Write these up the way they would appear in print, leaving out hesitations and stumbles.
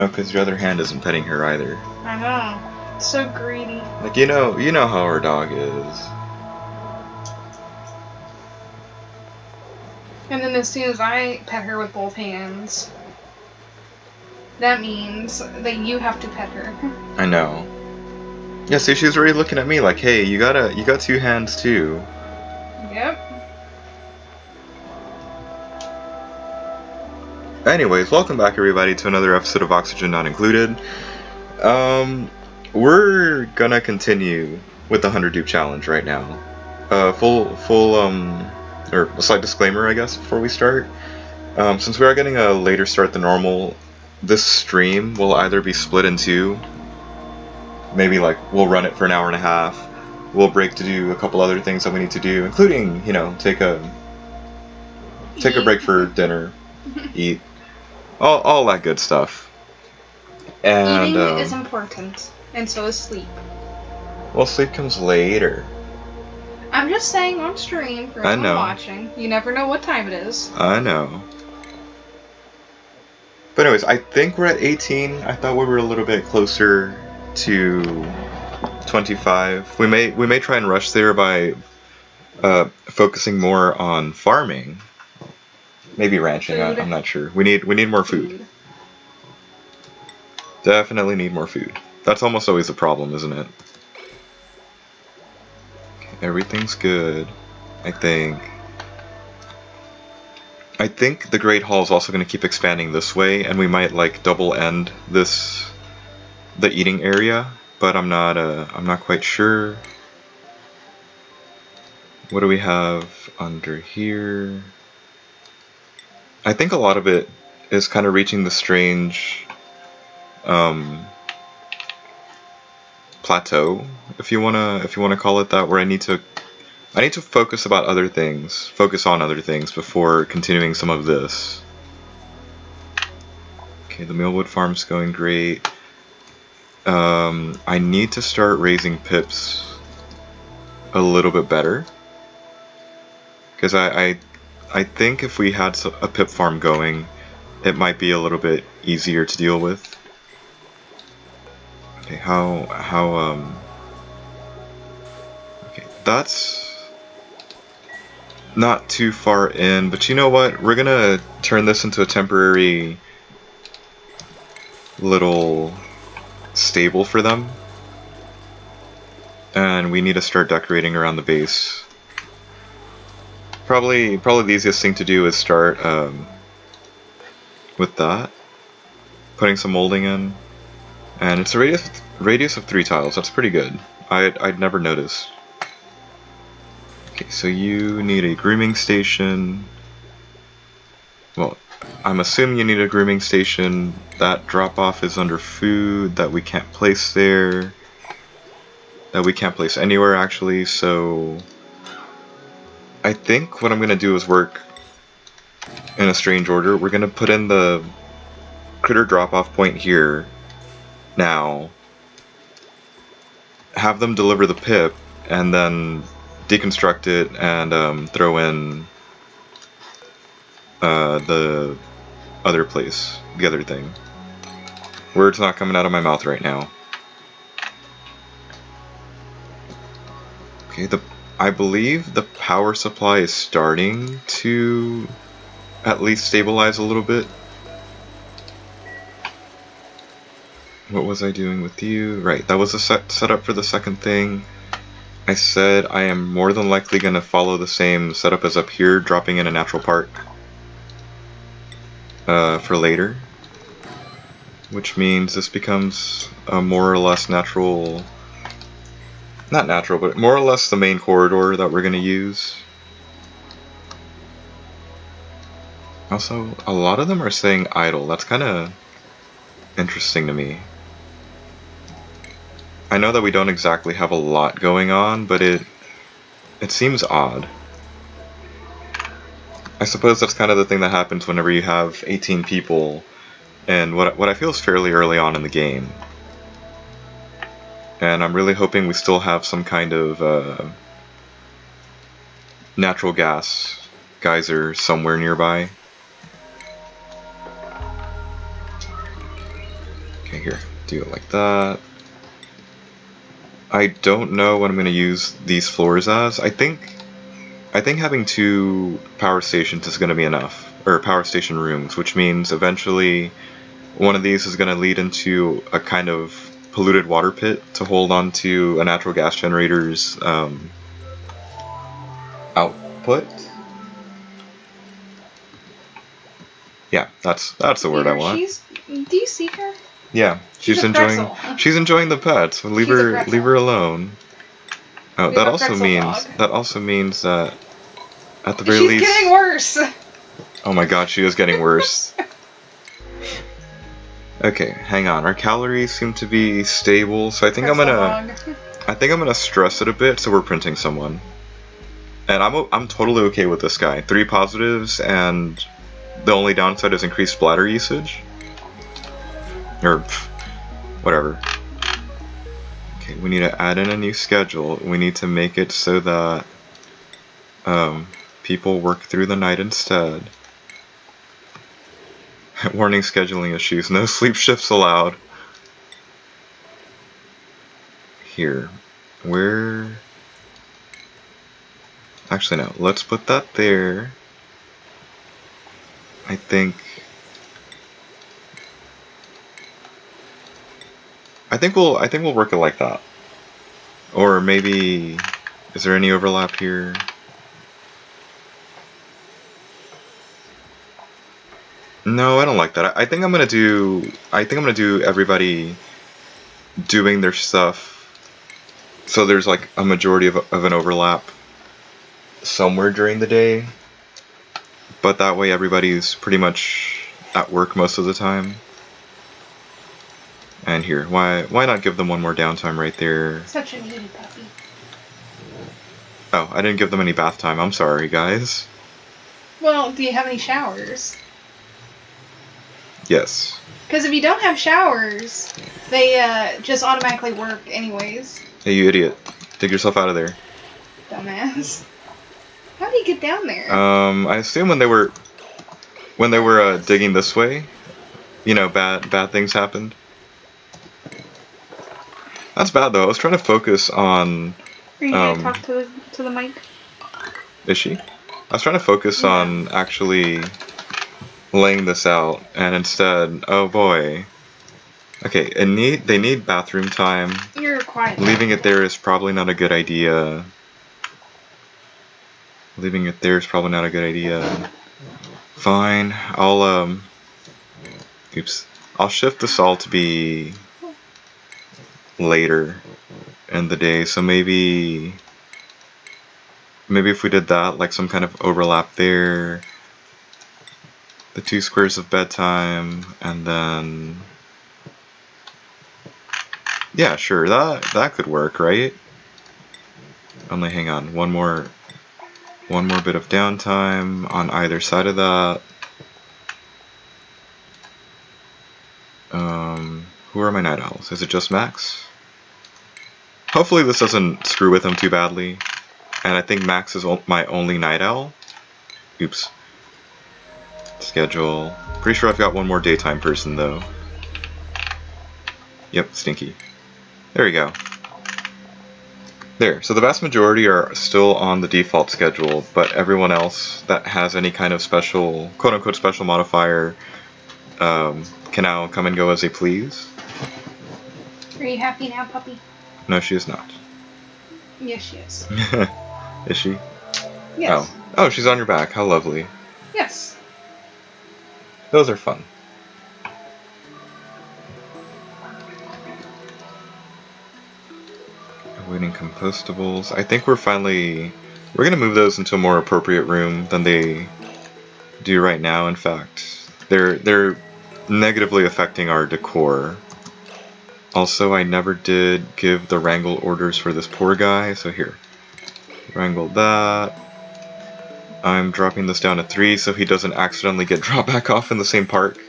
Oh, because your other hand isn't petting her either. I know. So greedy. Like, you know how our dog is. And then as soon as I pet her with both hands, that means that you have to pet her. I know. Yeah, see, she's already looking at me like, hey, you got two hands too. Yep. Anyways, welcome back everybody to another episode of Oxygen Not Included. We're gonna continue with the 100 dupe challenge right now. Or a slight disclaimer, I guess, before we start. Since we are getting a later start than normal, this stream will either be split in two. Maybe like we'll run it for an hour and a half. We'll break to do a couple other things that we need to do, including, take a break for dinner, eat, all that good stuff. And eating is important, and so is sleep. Well, sleep comes later. I'm just saying on stream for anyone watching. You never know what time it is. I know. But anyways, I think we're at 18. I thought we were a little bit closer to 25. We may try and rush there by focusing more on farming. Maybe ranching. I'm not sure. We need more food. Definitely need more food. That's almost always a problem, isn't it? Everything's good, I think. I think the Great Hall is also going to keep expanding this way, and we might like double end the eating area, but I'm not quite sure. What do we have under here? I think a lot of it is kind of reaching the strange plateau, if you wanna call it that, where I need to focus on other things before continuing some of this. Okay, the Millwood farm's going great. I need to start raising pips a little bit better, because I think if we had a pip farm going, it might be a little bit easier to deal with. Okay, okay, that's not too far in, but you know what? We're gonna turn this into a temporary little stable for them. And we need to start decorating around the base. Probably the easiest thing to do is start with that. Putting some molding in. And it's a radius of 3 tiles. That's pretty good. I'd never noticed. Okay, so you need a grooming station. Well, I'm assuming you need a grooming station. That drop-off is under food that we can't place there. That we can't place anywhere, actually, so I think what I'm going to do is work in a strange order. We're going to put in the critter drop-off point here now, have them deliver the pip, and then deconstruct it and throw in the other place, the other thing. Words not coming out of my mouth right now. Okay, I believe the power supply is starting to at least stabilize a little bit. What was I doing with you? Right, that was a setup for the second thing. I said I am more than likely going to follow the same setup as up here, dropping in a natural park for later. Which means this becomes a more or less natural... Not natural, but more or less the main corridor that we're going to use. Also, a lot of them are saying idle. That's kind of interesting to me. I know that we don't exactly have a lot going on, but it seems odd. I suppose that's kind of the thing that happens whenever you have 18 people and what I feel is fairly early on in the game. And I'm really hoping we still have some kind of natural gas geyser somewhere nearby. Okay, here, do it like that. I don't know what I'm going to use these floors as. I think having 2 power stations is going to be enough, or power station rooms, which means eventually one of these is going to lead into a kind of polluted water pit to hold on to a natural gas generator's output. Yeah, that's the word I want. Do you see her? Yeah, she's enjoying the pets. Leave her alone. Oh, that also means that at the very least she's getting worse. Oh my god, she is getting worse. Okay, hang on. Our calories seem to be stable, so I think I'm gonna stress it a bit. So we're printing someone, and I'm totally okay with this guy. 3 positives, and the only downside is increased bladder usage, or whatever. Okay, we need to add in a new schedule. We need to make it so that people work through the night instead. Warning, scheduling issues. No sleep shifts allowed. Here. Where... Actually, no. Let's put that there. I think we'll work it like that. Or maybe... Is there any overlap here? No, I don't like that. I think I'm gonna do everybody doing their stuff, so there's like a majority of an overlap somewhere during the day, but that way everybody's pretty much at work most of the time. And here, why not give them one more downtime right there? Such a needy puppy. Oh, I didn't give them any bath time. I'm sorry, guys. Well, do you have any showers? Yes. Because if you don't have showers, they just automatically work anyways. Hey, you idiot. Dig yourself out of there. Dumbass. How do you get down there? I assume when they were digging this way, you know, bad things happened. That's bad though. I was trying to focus on. Are you gonna talk to the mic? Is she? I was trying to focus on actually laying this out, and instead, oh boy. Okay, they need bathroom time. You're quiet. Leaving it there is probably not a good idea. Fine, I'll I'll shift this all to be later in the day, so maybe if we did that, like some kind of overlap there, the 2 squares of bedtime, and then yeah, sure, that could work, right? Only hang on, one more bit of downtime on either side of that. Who are my night owls? Is it just Max? Hopefully this doesn't screw with him too badly. And I think Max is my only night owl. Oops. Schedule. Pretty sure I've got one more daytime person though. Yep, Stinky. There we go. There, so the vast majority are still on the default schedule, but everyone else that has any kind of special, quote-unquote special modifier, can now come and go as they please. Are you happy now, puppy? No, she is not. Yes, she is. Is she? Yes. Oh, she's on your back. How lovely. Yes. Those are fun. Awaiting compostables. I think we're gonna move those into a more appropriate room than they do right now. In fact, they're negatively affecting our decor. Also, I never did give the wrangle orders for this poor guy, so here. Wrangle that. I'm dropping this down to 3 so he doesn't accidentally get dropped back off in the same park.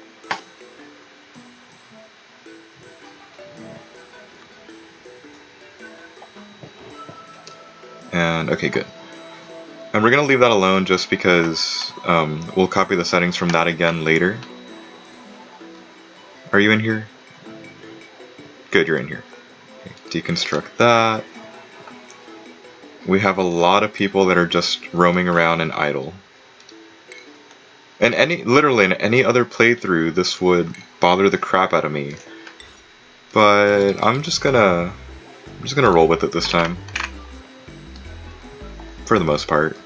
And, okay, good. And we're going to leave that alone just because we'll copy the settings from that again later. Are you in here? Good, you're in here. Okay, deconstruct that. We have a lot of people that are just roaming around and idle. And literally in any other playthrough, this would bother the crap out of me. But I'm just gonna roll with it this time. For the most part.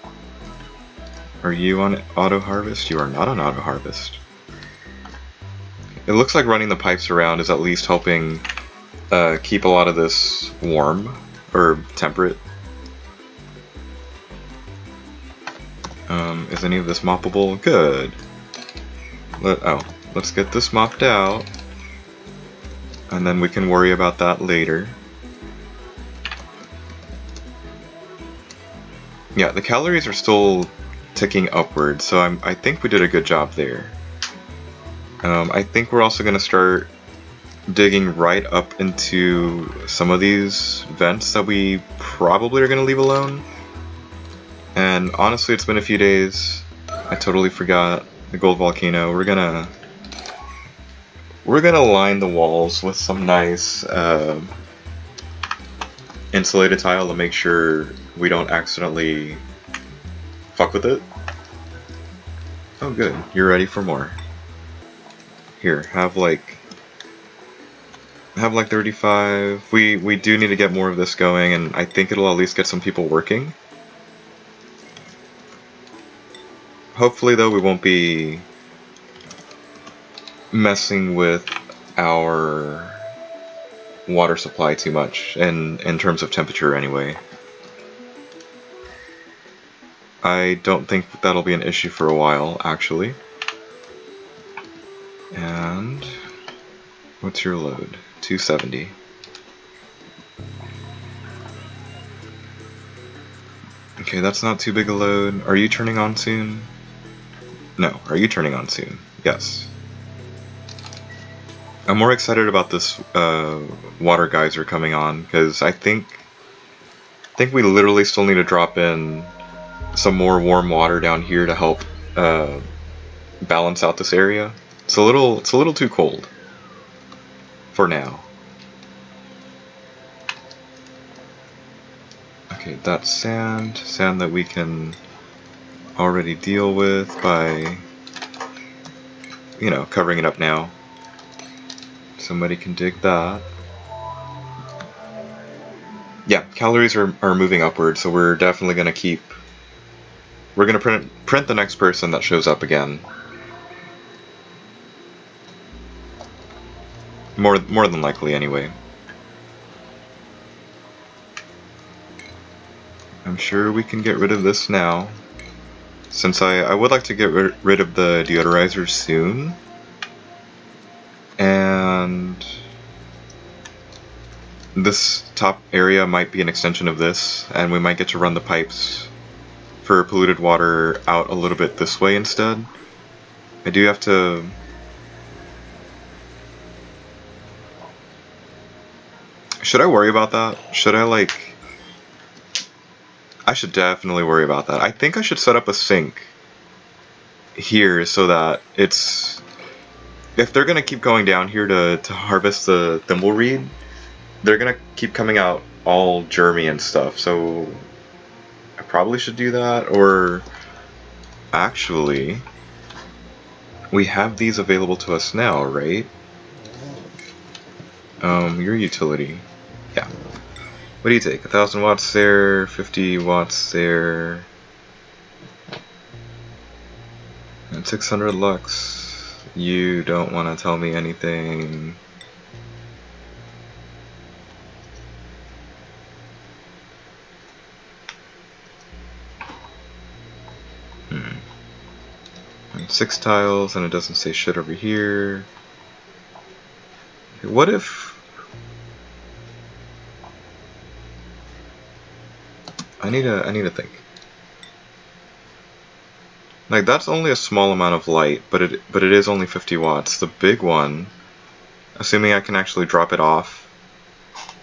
Are you on auto harvest? You are not on auto harvest. It looks like running the pipes around is at least helping keep a lot of this warm or temperate. Is any of this moppable? Good. Let's get this mopped out, and then we can worry about that later. Yeah, the calories are still ticking upward, so I think we did a good job there. I think we're also going to start digging right up into some of these vents that we probably are going to leave alone. And honestly, it's been a few days. I totally forgot the gold volcano. We're gonna line the walls with some nice insulated tile to make sure we don't accidentally fuck with it. Oh good, you're ready for more. Here, have like 35. We do need to get more of this going, and I think it'll at least get some people working. Hopefully though we won't be messing with our water supply too much, in terms of temperature anyway. I don't think that'll be an issue for a while, actually. And what's your load? 270. Okay, that's not too big a load. Are you turning on soon? No. Are you turning on soon? Yes. I'm more excited about this water geyser coming on, because I think we literally still need to drop in some more warm water down here to help balance out this area. It's a little too cold for now. Okay, that's sand that we can already deal with by, you know, covering it up now. Somebody can dig that. Yeah, calories are moving upward, so we're definitely going to keep... We're going to print the next person that shows up again. More than likely, anyway. I'm sure we can get rid of this now, since I would like to get rid of the deodorizer soon. And this top area might be an extension of this, and we might get to run the pipes for polluted water out a little bit this way instead. I do have to... Should I worry about that? Should I, like... I should definitely worry about that. I think I should set up a sink here so that it's... If they're gonna keep going down here to harvest the thimbleweed, they're gonna keep coming out all germy and stuff, so I probably should do that. Or actually, we have these available to us now, right? Your utility. Yeah. What do you take? 1,000 watts there, 50 watts there, and 600 lux. You don't want to tell me anything. And 6 tiles, and it doesn't say shit over here. Okay, what if... I need to think. Like, that's only a small amount of light, but it is only 50 watts. The big one, assuming I can actually drop it off,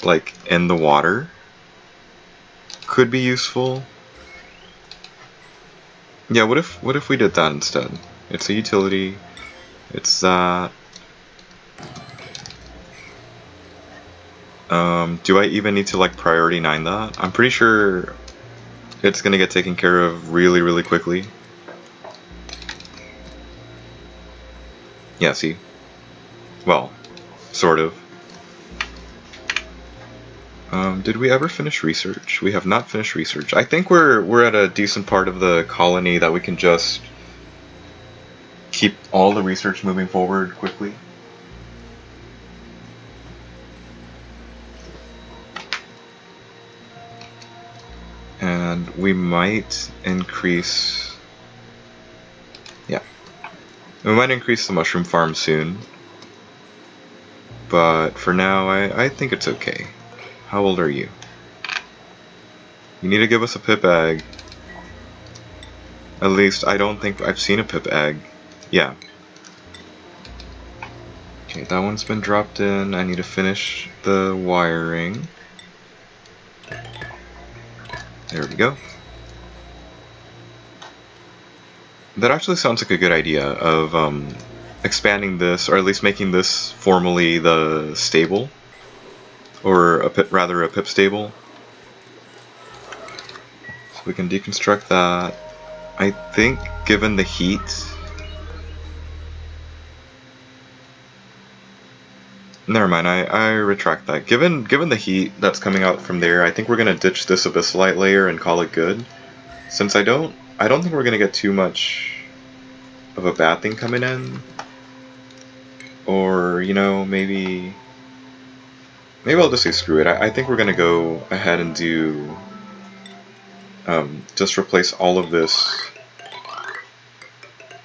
like, in the water, could be useful. Yeah, what if we did that instead? It's a utility. It's that. Do I even need to like priority 9 that? I'm pretty sure it's gonna get taken care of really, really quickly. Yeah, see? Well, sort of. Did we ever finish research? We have not finished research. I think we're at a decent part of the colony that we can just keep all the research moving forward quickly. And we might increase... Yeah. We might increase the mushroom farm soon. But for now, I think it's okay. How old are you? You need to give us a pip egg. At least, I don't think I've seen a pip egg. Yeah. Okay, that one's been dropped in. I need to finish the wiring. There we go. That actually sounds like a good idea of expanding this, or at least making this formally the stable. Or rather a pip stable. So we can deconstruct that. I think given the heat... Never mind, I retract that. Given the heat that's coming out from there, I think we're gonna ditch this abyssalite layer and call it good. Since I don't think we're gonna get too much of a bad thing coming in. Or, you know, maybe I'll just say screw it. I think we're gonna go ahead and do just replace all of this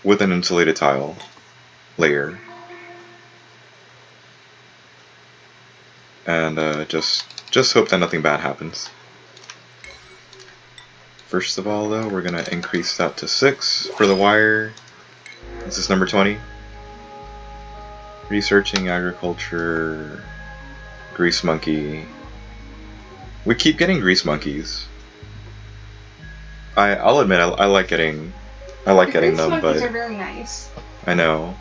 with an insulated tile layer. And just hope that nothing bad happens. First of all, though, we're gonna increase that to 6 for the wire. This is number 20. Researching agriculture, grease monkey. We keep getting grease monkeys. I'll admit I like getting getting them, but monkeys are very nice. I know.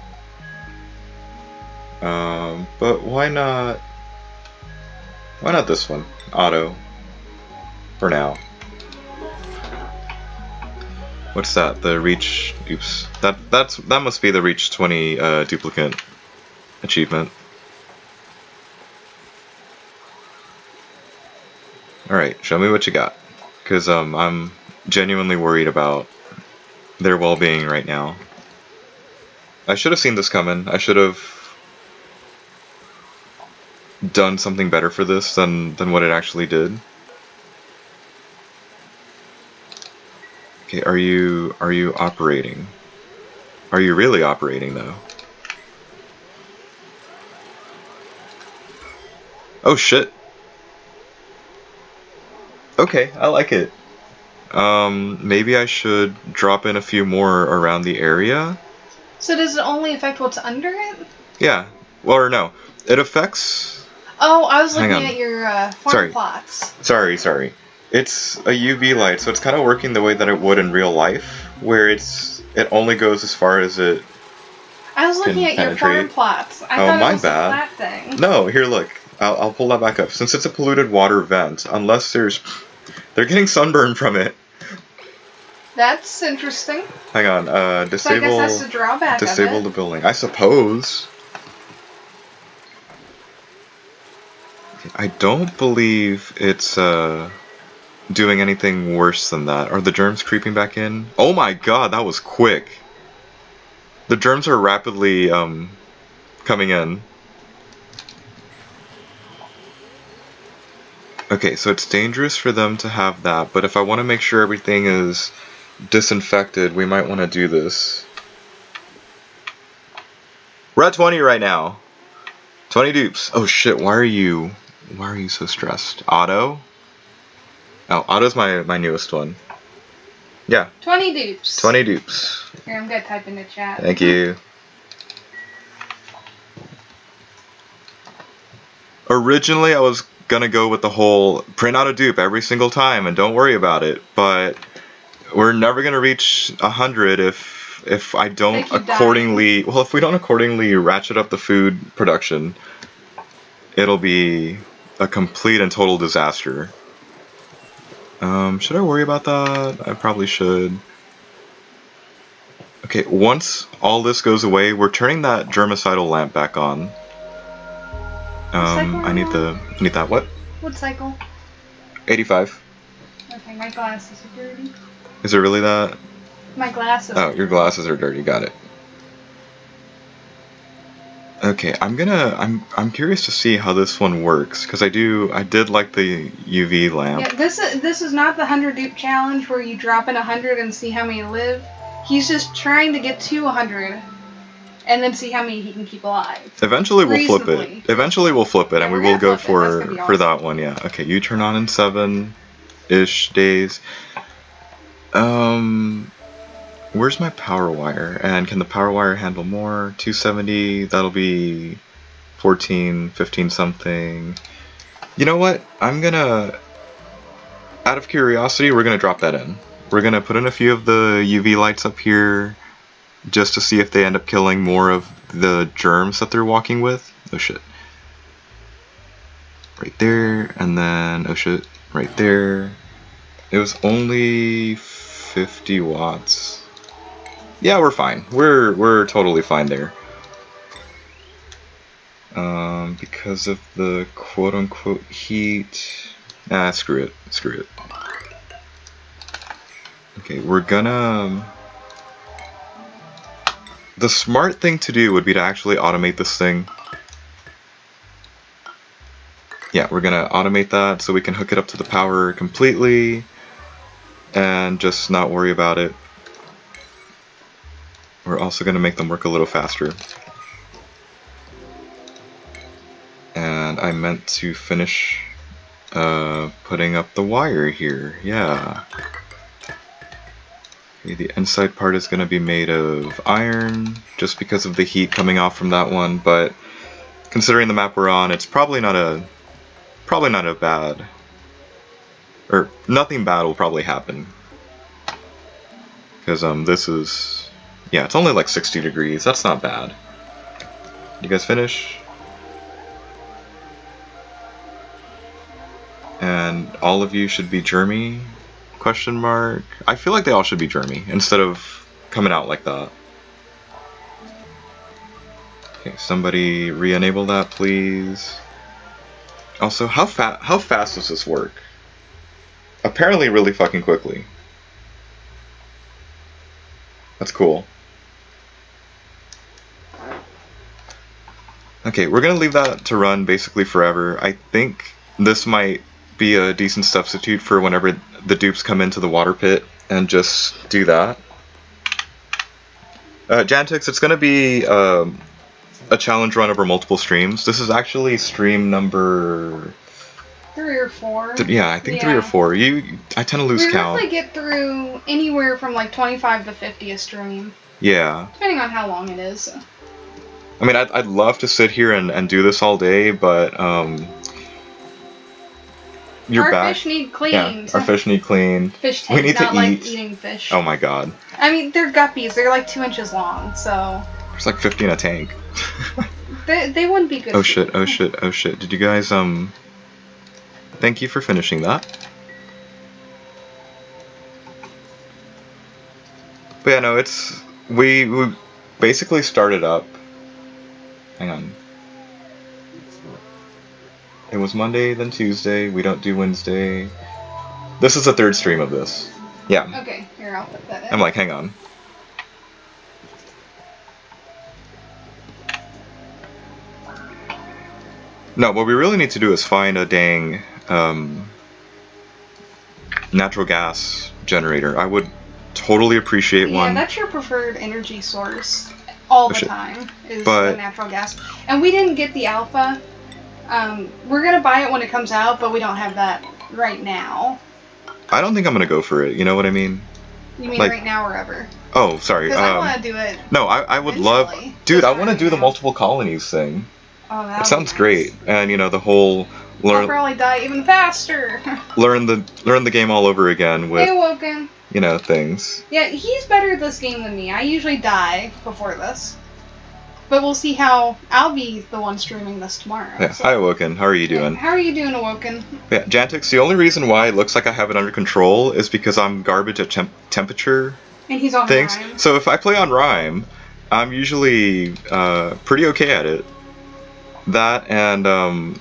But why not? Why not this one? Auto. For now. What's that? The reach. Oops. That must be the reach 20 duplicate achievement. Alright, show me what you got. Because I'm genuinely worried about their well-being right now. I should have seen this coming. I should have done something better for this than what it actually did. Okay, are you operating? Are you really operating though? Oh shit. Okay, I like it. Maybe I should drop in a few more around the area. So does it only affect what's under it? Yeah. Well, or no. It affects... Oh, I was looking at your farm plots. Sorry. It's a UV light, so it's kind of working the way that it would in real life, where it only goes as far as it I was looking at your farm plots. I thought it was a flat thing. No, here, look. I'll pull that back up. Since it's a polluted water vent, unless they're getting sunburn from it. That's interesting. Hang on, disable. So I guess that's the drawback disable of it. the building. I suppose. I don't believe it's doing anything worse than that. Are the germs creeping back in? Oh my god, that was quick. The germs are rapidly coming in. Okay, so it's dangerous for them to have that, but if I want to make sure everything is disinfected, we might want to do this. We're at 20 right now. 20 dupes. Oh shit, why are you so stressed? Auto? Oh, Auto's my newest one. Yeah. 20 dupes. 20 dupes. Here, I'm gonna type in the chat. Thank you. Originally, I was gonna go with the whole print out a dupe every single time and don't worry about it, but we're never gonna reach 100 if I don't accordingly... Well, if we don't accordingly ratchet up the food production, it'll be a complete and total disaster. Should I worry about that? I probably should. Okay, once all this goes away, we're turning that germicidal lamp back on. I need that. What? What cycle? 85. Okay, my glasses are dirty. Is it really that? My glasses. Oh, your glasses are dirty. Got it. Okay, I'm curious to see how this one works because I did like the UV lamp. Yeah, this is not the 100 dupe challenge where you drop in 100 and see how many live. He's just trying to get to 100 and then see how many he can keep alive. Eventually we'll flip it. Eventually we'll flip it, and we will go for that one. Yeah. Okay, you turn on in 7-ish days. Where's my power wire? And can the power wire handle more? 270, that'll be 14, 15 something. You know what? Out of curiosity, we're gonna drop that in. We're gonna put in a few of the UV lights up here just to see if they end up killing more of the germs that they're walking with. Oh shit. Right there, and then, oh shit, right there. It was only 50 watts. Yeah, we're fine. We're totally fine there. Because of the quote-unquote heat. Nah, screw it. Screw it. Okay, we're gonna... The smart thing to do would be to actually automate this thing. Yeah, we're gonna automate that so we can hook it up to the power completely and just not worry about it. We're also going to make them work a little faster. And I meant to finish putting up the wire here. Yeah. Okay, the inside part is going to be made of iron, just because of the heat coming off from that one, but considering the map we're on, it's probably not a bad... Or, nothing bad will probably happen. Because this is... Yeah, it's only like 60 degrees. That's not bad. You guys finish? And all of you should be germy? Question mark. I feel like they all should be germy instead of coming out like that. Okay, somebody re-enable that, please. Also, how fast does this work? Apparently really fucking quickly. That's cool. Okay, we're gonna leave that to run basically forever. I think this might be a decent substitute for whenever the dupes come into the water pit and just do that. Jantix, it's gonna be a challenge run over multiple streams. This is actually stream number... 3 or 4. Yeah, I think 3 or 4. I tend to lose count. We roughly get through anywhere from like 25 to 50 a stream. Yeah. Depending on how long it is. I mean, I'd love to sit here and do this all day, but our fish need cleaned. Yeah, our fish need cleaned. Fish tank, we need not to like eating fish. Oh my god. I mean, they're guppies. They're like 2 inches long, so... There's like 50 in a tank. they wouldn't be good. Oh shit, oh shit, oh shit. Did you guys, Thank you for finishing that. But yeah, no, we basically started up. Hang on. It was Monday, then Tuesday. We don't do Wednesday. This is the 3rd stream of this. Yeah. Okay, here, I'll put that in. I'm like, hang on. No, what we really need to do is find a dang natural gas generator. I would totally appreciate one. Yeah, that's your preferred energy source all the time, is the natural gas. And we didn't get the alpha. We're going to buy it when it comes out, but we don't have that right now. I don't think I'm going to go for it, you know what I mean? You mean like, right now or ever? Oh, sorry. Because I want to do it. No, I would love... Dude, I want to do the multiple colonies thing. Oh, that sounds great. And, you know, the whole... I'll probably die even faster. learn the game all over again with... Hey, Woken. You know, things. Yeah, he's better at this game than me. I usually die before this. But we'll see how I'll be the one streaming this tomorrow. Yeah. So. Hi, Awoken. How are you doing? How are you doing, Awoken? Yeah, Jantix, the only reason why it looks like I have it under control is because I'm garbage at temperature and he's on things. Rhyme. So if I play on Rhyme, I'm usually pretty okay at it. That and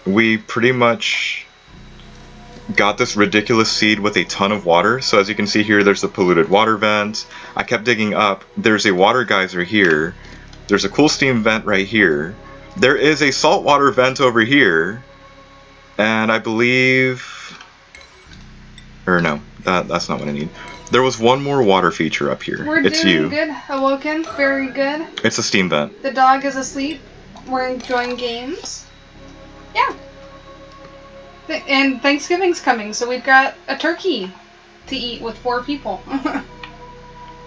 we pretty much got this ridiculous seed with a ton of water. So as you can see here, there's the polluted water vent. I kept digging up. There's a water geyser here. There's a cool steam vent right here. There is a saltwater vent over here. And I believe... Or no, that's not what I need. There was one more water feature up here. It's doing good, Awoken. Very good. It's a steam vent. The dog is asleep. We're enjoying games. Yeah. And Thanksgiving's coming, so we've got a turkey to eat with 4 people.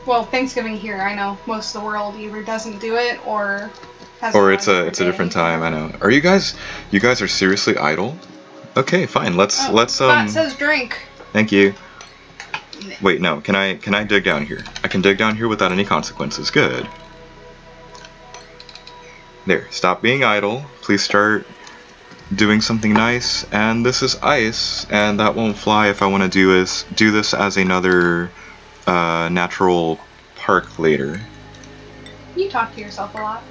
Well, Thanksgiving here, I know most of the world either doesn't do it or has. Or it's a different time. I know. Are you guys are seriously idle? Okay, fine. Let's Bot says drink. Thank you. Wait, no. Can I dig down here? I can dig down here without any consequences. Good. There. Stop being idle. Please start doing something nice. And this is ice, and that won't fly if I want to do this as another natural park later. You talk to yourself a lot.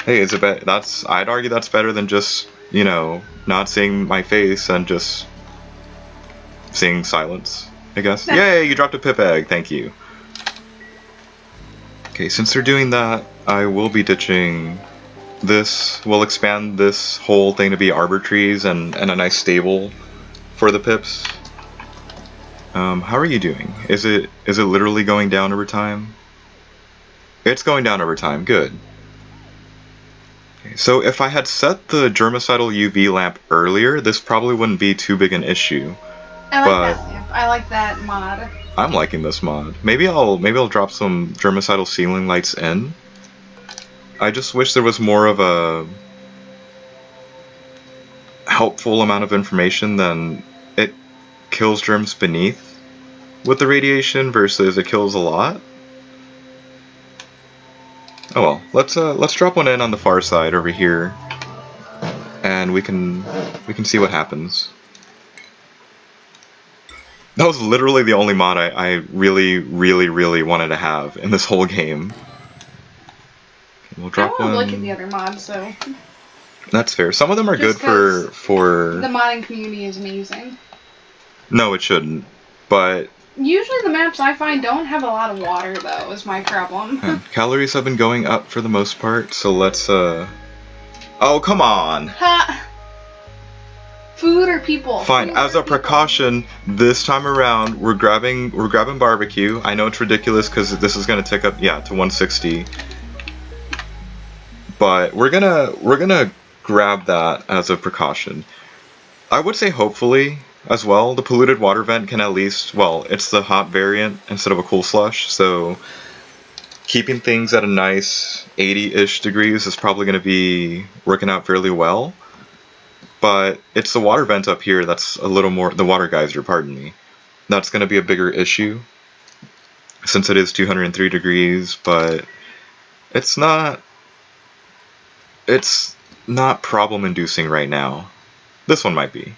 Hey, is it I'd argue that's better than just, you know, not seeing my face and just seeing silence, I guess. Yay, you dropped a pip egg, thank you. Okay, since they're doing that, I will be ditching this. We'll expand this whole thing to be arbor trees and a nice stable for the pips. How are you doing? Is it literally going down over time? It's going down over time, good. Okay, so if I had set the germicidal UV lamp earlier, this probably wouldn't be too big an issue. I like that lamp. I like that mod. I'm liking this mod. Maybe I'll drop some germicidal ceiling lights in. I just wish there was more of a helpful amount of information than it kills germs beneath with the radiation versus it kills a lot. Oh well, let's drop one in on the far side over here, and we can see what happens. That was literally the only mod I really wanted to have in this whole game. Okay, we'll drop one. I want to look at the other mods, so. That's fair. Some of them are just good for. The modding community is amazing. No, it shouldn't. But. Usually the maps I find don't have a lot of water, though, is my problem. Calories have been going up for the most part, so let's, Oh, come on! Ha! Food or people? Fine, as a precaution, this time around, we're grabbing barbecue. I know it's ridiculous, because this is gonna tick up, yeah, to 160. But we're gonna grab that as a precaution. I would say hopefully, as well, the polluted water vent can at least, well, it's the hot variant instead of a cool slush, so keeping things at a nice 80-ish degrees is probably going to be working out fairly well. But it's the water vent up here that's a little more, the water geyser, pardon me. That's going to be a bigger issue, since it is 203 degrees, but it's not problem-inducing right now. This one might be.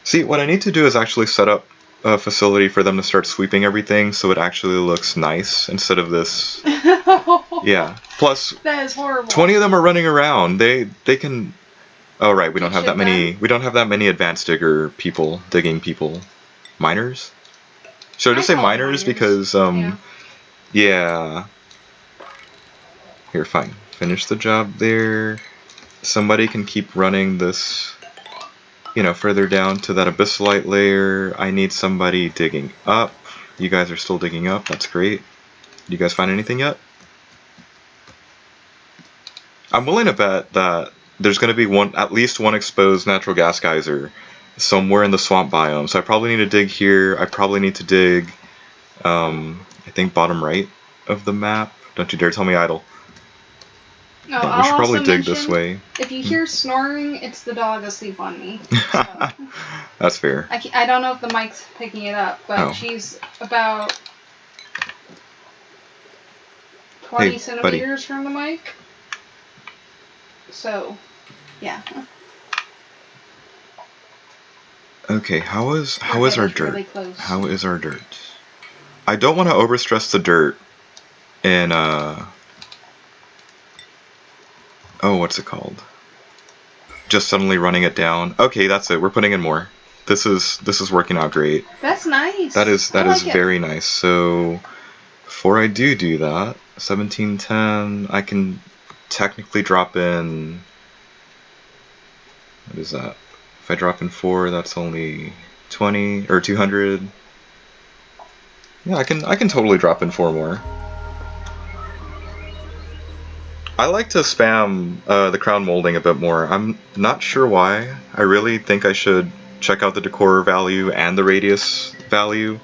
See, what I need to do is actually set up a facility for them to start sweeping everything so it actually looks nice instead of this. Yeah. Plus, that is horrible. 20 of them are running around. They can. Oh right, we don't have that many. We don't have that many advanced digging people. Miners. Should I just say miners because yeah. Here, fine. Finish the job there. Somebody can keep running this. You know, further down to that abyssalite layer. I need somebody digging up. You guys are still digging up. That's great. You guys find anything yet? I'm willing to bet that there's going to be at least one exposed natural gas geyser somewhere in the swamp biome. So I probably need to dig here. I probably need to dig, I think bottom right of the map. Don't you dare tell me idle. No, we should probably dig this way. If you hear snoring, it's the dog asleep on me. So. That's fair. I don't know if the mic's picking it up, but she's about 20 Hey, centimeters from the mic. So, yeah. Okay, how is Her our head is dirt? really close. How is our dirt? I don't want to overstress the dirt in oh, what's it called? Just suddenly running it down. Okay, that's it. We're putting in more. This is working out great. That's nice. That is I like it. very nice. So before I do that, 1710, I can technically drop in. What is that? If I drop in 4, that's only 20 or 200. Yeah, I can totally drop in 4 more. I like to spam the crown molding a bit more. I'm not sure why. I really think I should check out the decor value and the radius value.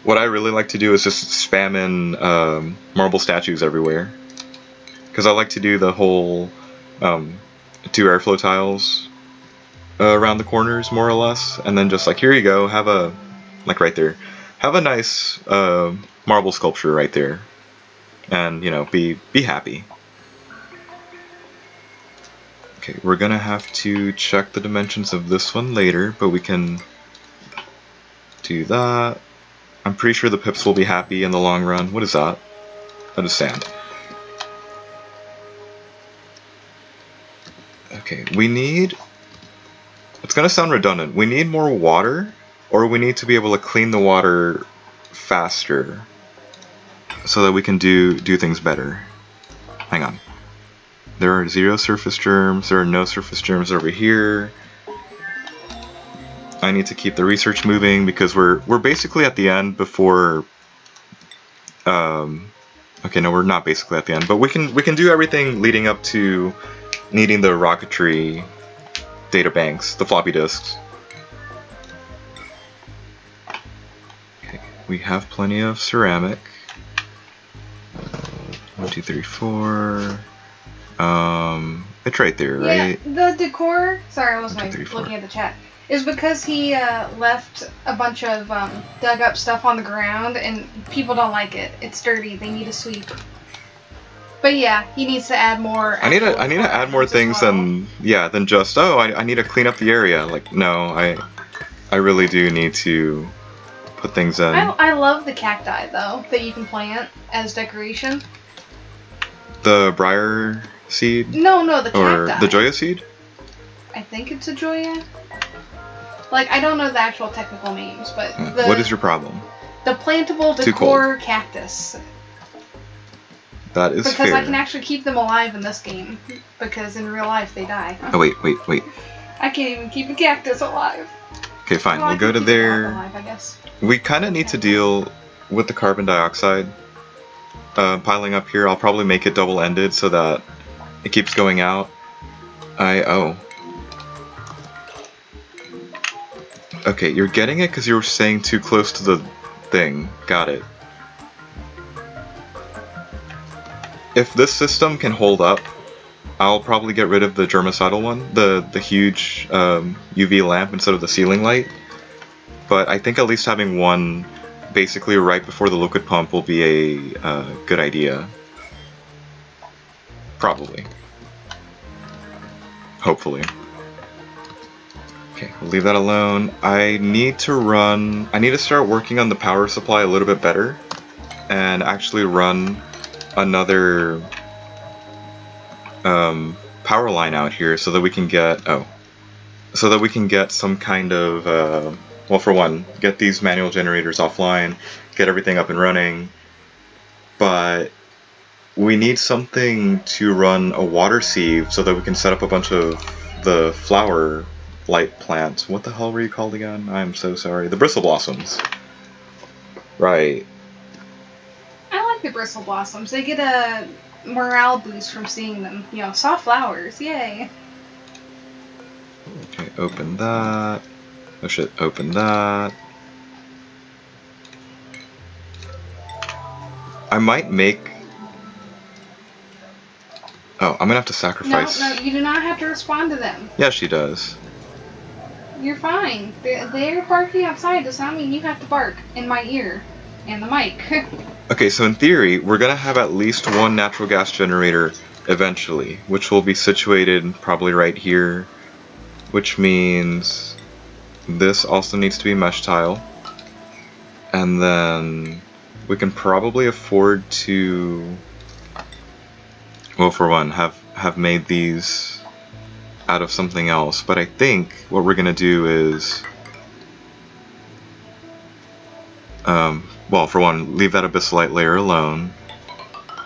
What I really like to do is just spam in marble statues everywhere. Because I like to do the whole 2 airflow tiles around the corners, more or less. And then just like, here you go, have a, like right there, have a nice marble sculpture right there. And, you know, be happy. Okay, we're gonna have to check the dimensions of this one later, but we can do that. I'm pretty sure the pips will be happy in the long run. What is that? That is sand. Okay, we need... It's gonna sound redundant. We need more water, or we need to be able to clean the water faster so that we can do things better. Hang on. There are 0 surface germs, there are no surface germs over here. I need to keep the research moving because we're basically at the end before okay, no, we're not basically at the end, but we can do everything leading up to needing the rocketry data banks, the floppy disks. Okay, we have plenty of ceramic. 1, 2, 3, 4. It's right there, right? Yeah, the decor. Sorry, I wasn't 1, 2, 3, 4. looking at the chat. Is because he left a bunch of dug up stuff on the ground, and people don't like it. It's dirty. They need a sweep. But yeah, he needs to add more. I need to add more things than just I need to clean up the area. Like no, I really do need to put things in. I love the cacti though that you can plant as decoration. The briar seed? No, the cacti. Or the Joya seed? I think it's a Joya. Like, I don't know the actual technical names, but what is your problem? The plantable decor cactus. That is because fair. I can actually keep them alive in this game, because in real life they die. Oh wait. I can't even keep a cactus alive. Okay, fine. Well, we'll go to there. Alive, I guess. We kind of need to deal with the carbon dioxide piling up here. I'll probably make it double-ended so that it keeps going out. Okay, you're getting it because you were staying too close to the thing. Got it. If this system can hold up, I'll probably get rid of the germicidal one, the huge UV lamp instead of the ceiling light. But I think at least having one basically right before the liquid pump will be a good idea. Probably. Hopefully. Okay, we'll leave that alone. I need to start working on the power supply a little bit better and actually run another power line out here so that we can get some kind of well, for one, get these manual generators offline, get everything up and running, but we need something to run a water sieve so that we can set up a bunch of the flower light plants. What the hell were you called again? I'm so sorry. The bristle blossoms. Right. I like the bristle blossoms. They get a morale boost from seeing them. You know, soft flowers. Yay. Okay, open that. Oh shit, open that. I might make... Oh, I'm gonna have to sacrifice... No, you do not have to respond to them. Yeah, she does. You're fine. They're barking outside does not mean you have to bark in my ear and the mic. Okay, so in theory, we're going to have at least one natural gas generator eventually, which will be situated probably right here, which means this also needs to be mesh tile. And then we can probably afford to, well, for one, have made these out of something else. But I think what we're going to do is, well, for one, leave that abyssalite layer alone.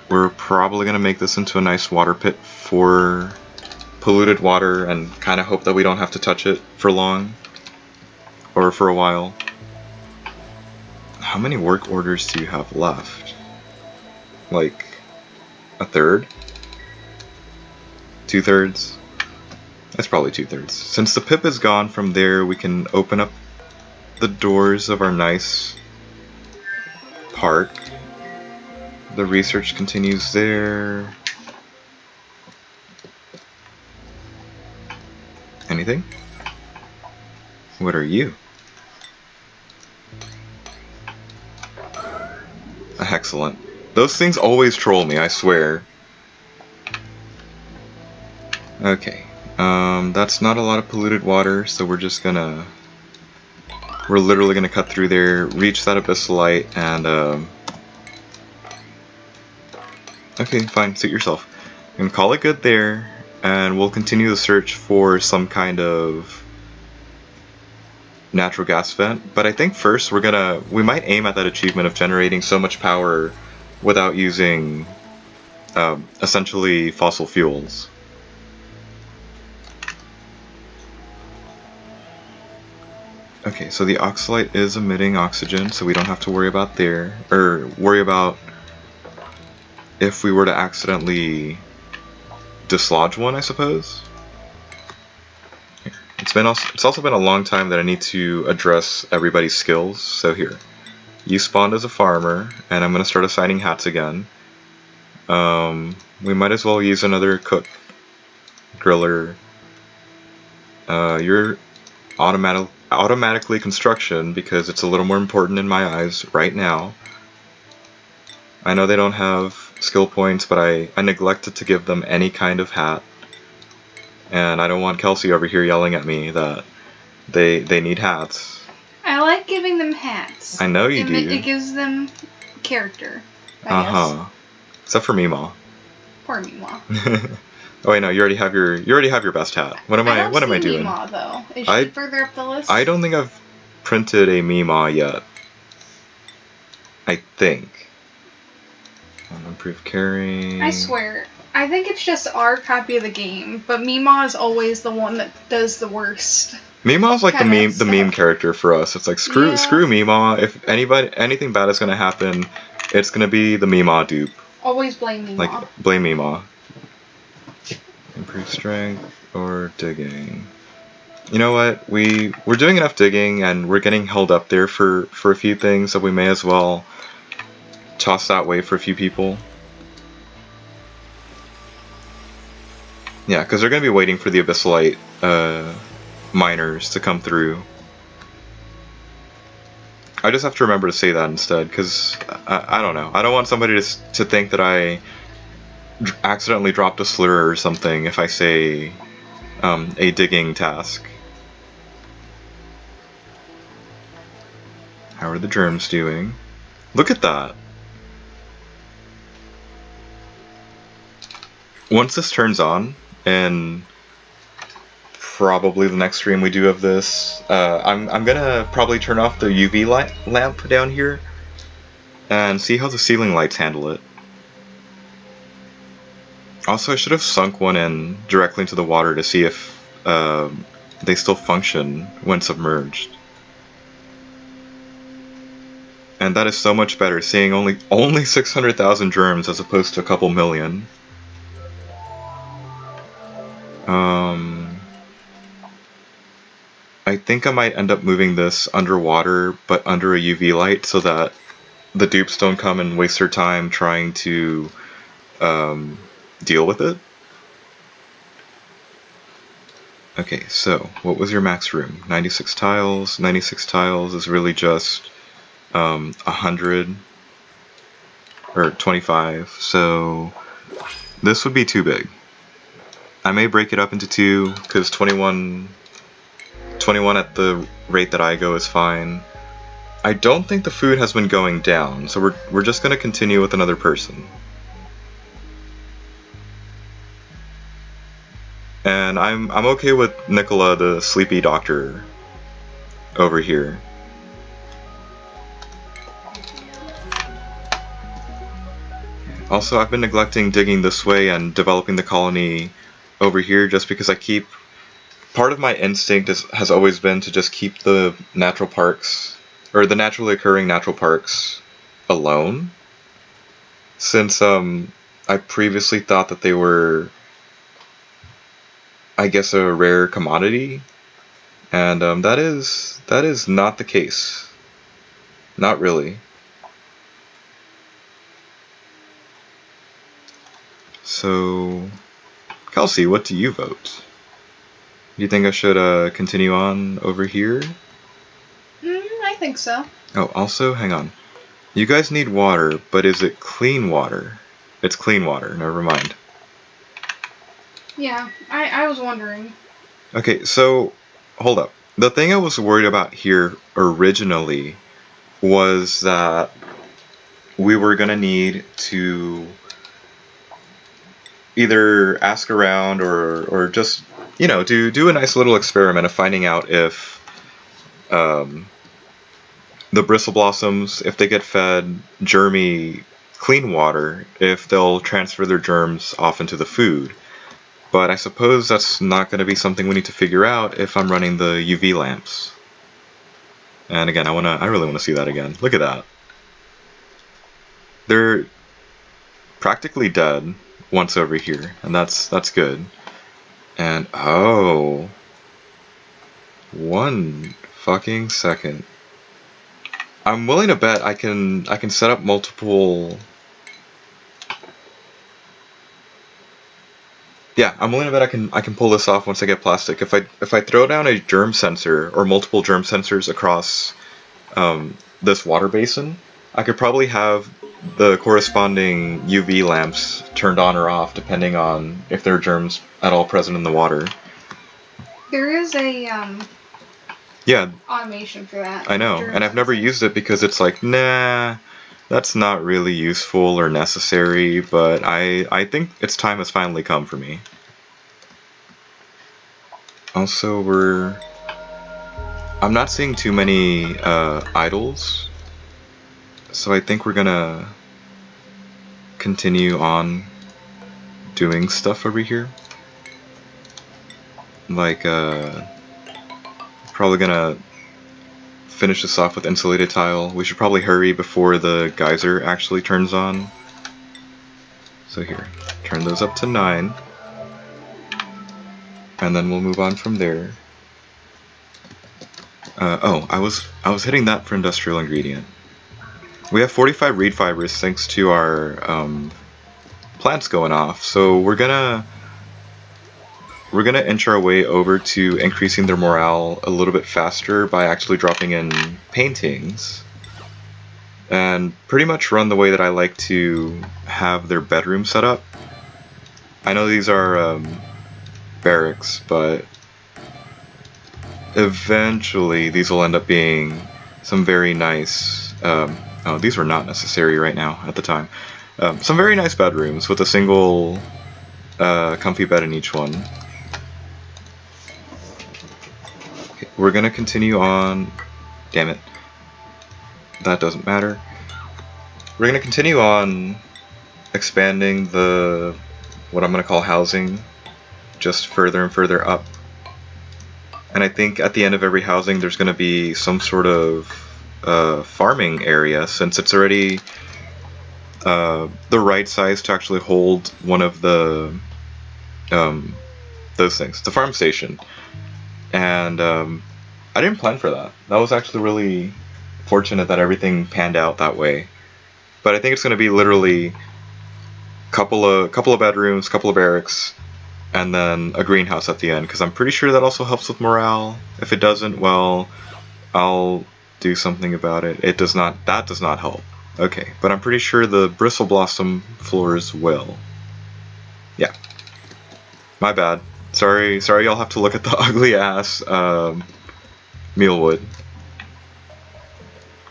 We're probably going to make this into a nice water pit for polluted water and kind of hope that we don't have to touch it for long or for a while. How many work orders do you have left? Like a third? 2/3? That's probably 2/3. Since the pip is gone from there, we can open up the doors of our nice park. The research continues there. Anything? What are you? Excellent. Those things always troll me, I swear. Okay. That's not a lot of polluted water, so we're literally gonna cut through there, reach that abyssalite, and okay, fine, suit yourself. And call it good there, and we'll continue the search for some kind of natural gas vent. But I think first we might aim at that achievement of generating so much power without using essentially fossil fuels. Okay, so the oxalite is emitting oxygen, so we don't have to worry about worry about if we were to accidentally dislodge one, I suppose. It's also been a long time that I need to address everybody's skills. So here, you spawned as a farmer, and I'm gonna start assigning hats again. We might as well use another cook, griller. You're automatically construction because it's a little more important in my eyes right now. I know they don't have skill points, but I neglected to give them any kind of hat. And I don't want Kelsey over here yelling at me that they need hats. I like giving them hats. I know you do. It gives them character, I guess. Except for Meemaw. Poor Meemaw. Oh wait, no, you already have your best hat. What am I doing? Meemaw, though. Is she further up the list? I don't think I've printed a Meemaw yet. I think. Improved carrying. I swear. I think it's just our copy of the game, but Meemaw is always the one that does the worst. Meemaw's like the meme character for us. It's like screw Meemaw. If anything bad is gonna happen, it's gonna be the Meemaw dupe. Always blame Meemaw. Like blame Meemaw. Improve strength or digging. You know what? We're doing enough digging and we're getting held up there for a few things, so we may as well toss that way for a few people. Yeah, because they're going to be waiting for the abyssalite miners to come through. I just have to remember to say that instead, because I don't know. I don't want somebody to think that I accidentally dropped a slur or something if I say a digging task. How are the germs doing? Look at that! Once this turns on, and probably the next stream we do of this, I'm gonna probably turn off the UV lamp down here and see how the ceiling lights handle it. Also, I should have sunk one in directly into the water to see if they still function when submerged. And that is so much better, seeing only 600,000 germs as opposed to a couple million. I think I might end up moving this underwater, but under a UV light, so that the dupes don't come and waste their time trying to deal with it. Okay, so what was your max room? 96 tiles. 96 tiles is really just 100 or 25, so this would be too big. I may break it up into two, because 21 at the rate that I go is fine. I don't think the food has been going down, so we're just gonna continue with another person. And I'm okay with Nicola, the sleepy doctor, over here. Also, I've been neglecting digging this way and developing the colony over here just because I keep... Part of my instinct has always been to just keep the natural parks, or the naturally occurring natural parks, alone. Since I previously thought that they were, I guess, a rare commodity, and that is not the case. Not really. So, Kelsey, what do you vote? Do you think I should continue on over here? I think so. Oh, also, hang on. You guys need water, but is it clean water? It's clean water, never mind. Yeah, I was wondering. Okay, so, hold up. The thing I was worried about here originally was that we were gonna need to either ask around or just, you know, do a nice little experiment of finding out if the bristle blossoms, if they get fed germy clean water, if they'll transfer their germs off into the food. But I suppose that's not going to be something we need to figure out if I'm running the UV lamps. And again, I really want to see that again. Look at that. They're practically dead once over here, and that's good. And oh, one fucking second. I'm willing to bet I can set up multiple. Yeah, I'm willing to bet I can pull this off once I get plastic. If I throw down a germ sensor or multiple germ sensors across this water basin, I could probably have the corresponding UV lamps turned on or off depending on if there are germs at all present in the water. There is a Yeah, automation for that. I know, and I've never used it because it's like, nah, that's not really useful or necessary, but I think its time has finally come for me. Also, I'm not seeing too many idols, so I think we're gonna continue on doing stuff over here. Like, probably gonna finish this off with insulated tile. We should probably hurry before the geyser actually turns on. So here, turn those up to 9. And then we'll move on from there. Oh, I was hitting that for industrial ingredient. We have 45 reed fibers thanks to our plants going off, so we're gonna inch our way over to increasing their morale a little bit faster by actually dropping in paintings, and pretty much run the way that I like to have their bedroom set up. I know these are barracks, but eventually these will end up being some very nice, oh, these were not necessary right now at the time, some very nice bedrooms with a single comfy bed in each one. Okay, we're gonna continue on, damn it, that doesn't matter. We're gonna continue on expanding what I'm gonna call housing, just further and further up. And I think at the end of every housing there's going to be some sort of farming area, since it's already the right size to actually hold one of the those things, the farm station. And I didn't plan for that. That was actually really fortunate that everything panned out that way. But I think it's going to be literally couple of bedrooms, couple of barracks, and then a greenhouse at the end, because I'm pretty sure that also helps with morale. If it doesn't, well, I'll do something about it. That does not help. Okay, but I'm pretty sure the Bristle Blossom floors will. Yeah. My bad. Sorry, y'all have to look at the ugly ass mealwood.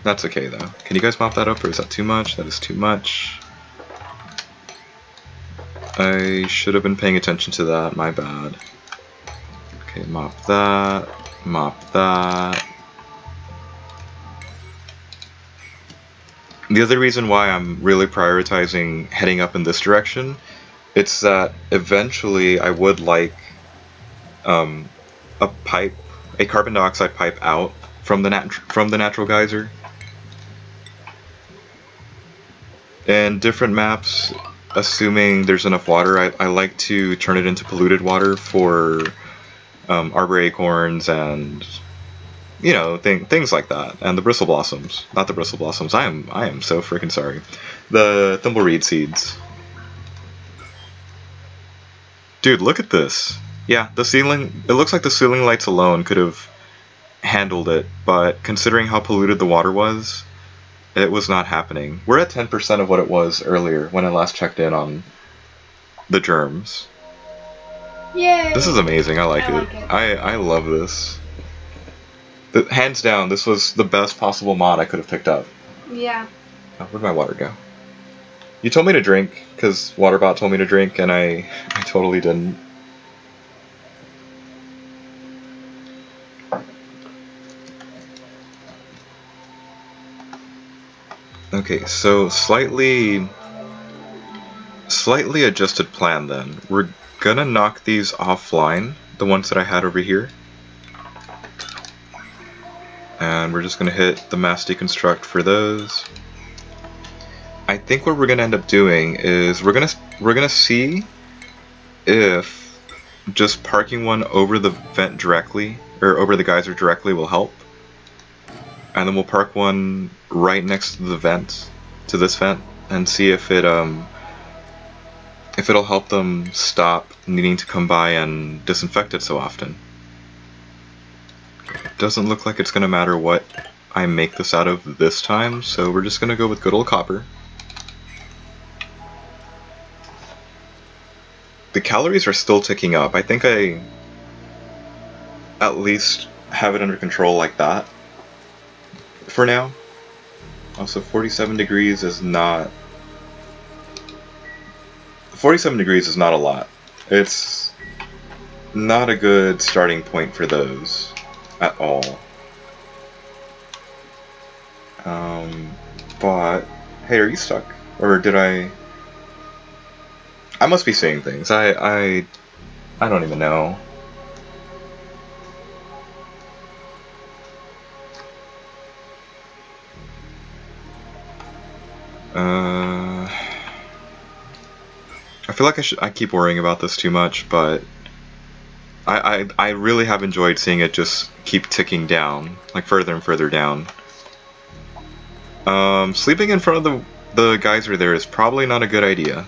That's okay though. Can you guys mop that up, or is that too much? That is too much. I should have been paying attention to that, my bad. Okay, mop that, mop that. The other reason why I'm really prioritizing heading up in this direction, it's that eventually I would like a pipe, a carbon dioxide pipe out from the natural geyser. And different maps, assuming there's enough water, I like to turn it into polluted water for arbor acorns and things like that, and the bristle blossoms. Not the bristle blossoms. I am so freaking sorry. The thimbleweed seeds. Dude, look at this. Yeah, the ceiling. It looks like the ceiling lights alone could have handled it, but considering how polluted the water was, it was not happening. We're at 10% of what it was earlier when I last checked in on the germs. Yay! This is amazing. I like I it. I love this. Hands down, this was the best possible mod I could have picked up. Yeah. Oh, where'd my water go? You told me to drink, because Waterbot told me to drink, and I totally didn't. Okay, so slightly adjusted plan then. We're gonna knock these offline, the ones that I had over here. And we're just gonna hit the mass deconstruct for those. I think what we're gonna end up doing is we're gonna see if just parking one over the vent directly, or over the geyser directly, will help. And then we'll park one right next to the vent, to this vent, and see if it'll help them stop needing to come by and disinfect it so often. Doesn't look like it's gonna matter what I make this out of this time, so we're just gonna go with good old copper. The calories are still ticking up. I think I at least have it under control like that for now. Also, 47 degrees is not... 47 degrees is not a lot. It's not a good starting point for those at all. But hey, are you stuck? Or did I must be seeing things. I don't even know. I feel like I keep worrying about this too much, but I really have enjoyed seeing it just keep ticking down, like further and further down. Sleeping in front of the geyser there is probably not a good idea.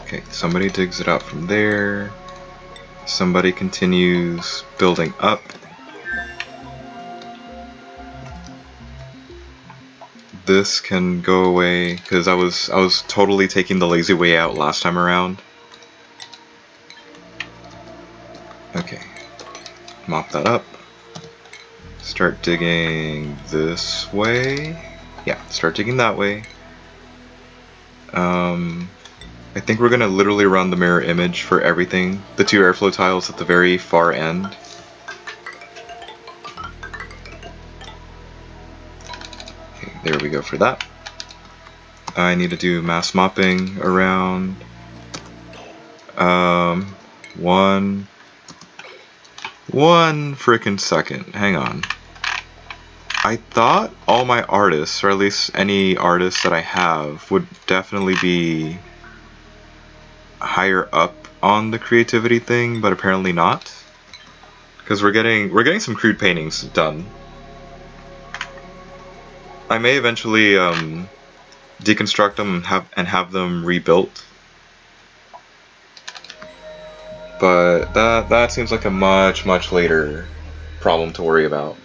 Okay, somebody digs it out from there. Somebody continues building up. This can go away because I was totally taking the lazy way out last time around. Okay, mop that up. Start digging this way. Yeah, start digging that way. I think we're gonna literally run the mirror image for everything. The two airflow tiles at the very far end. Okay, there we go for that. I need to do mass mopping around. One frickin' second. Hang on. I thought all my artists, or at least any artists that I have, would definitely be higher up on the creativity thing, but apparently not. Because we're getting some crude paintings done. I may eventually deconstruct them and have them rebuilt. But that seems like a much later problem to worry about.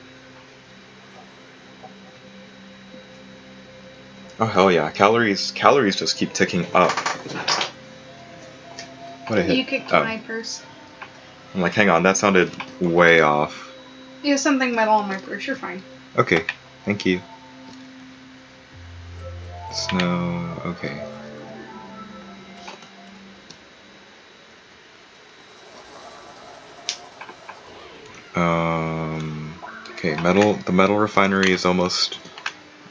Oh hell yeah, calories just keep ticking up. What a hit. You kicked Oh. my purse. I'm like, hang on, that sounded way off. You have something metal in my purse, you're fine. Okay, thank you. Snow, okay. Okay, the metal refinery is almost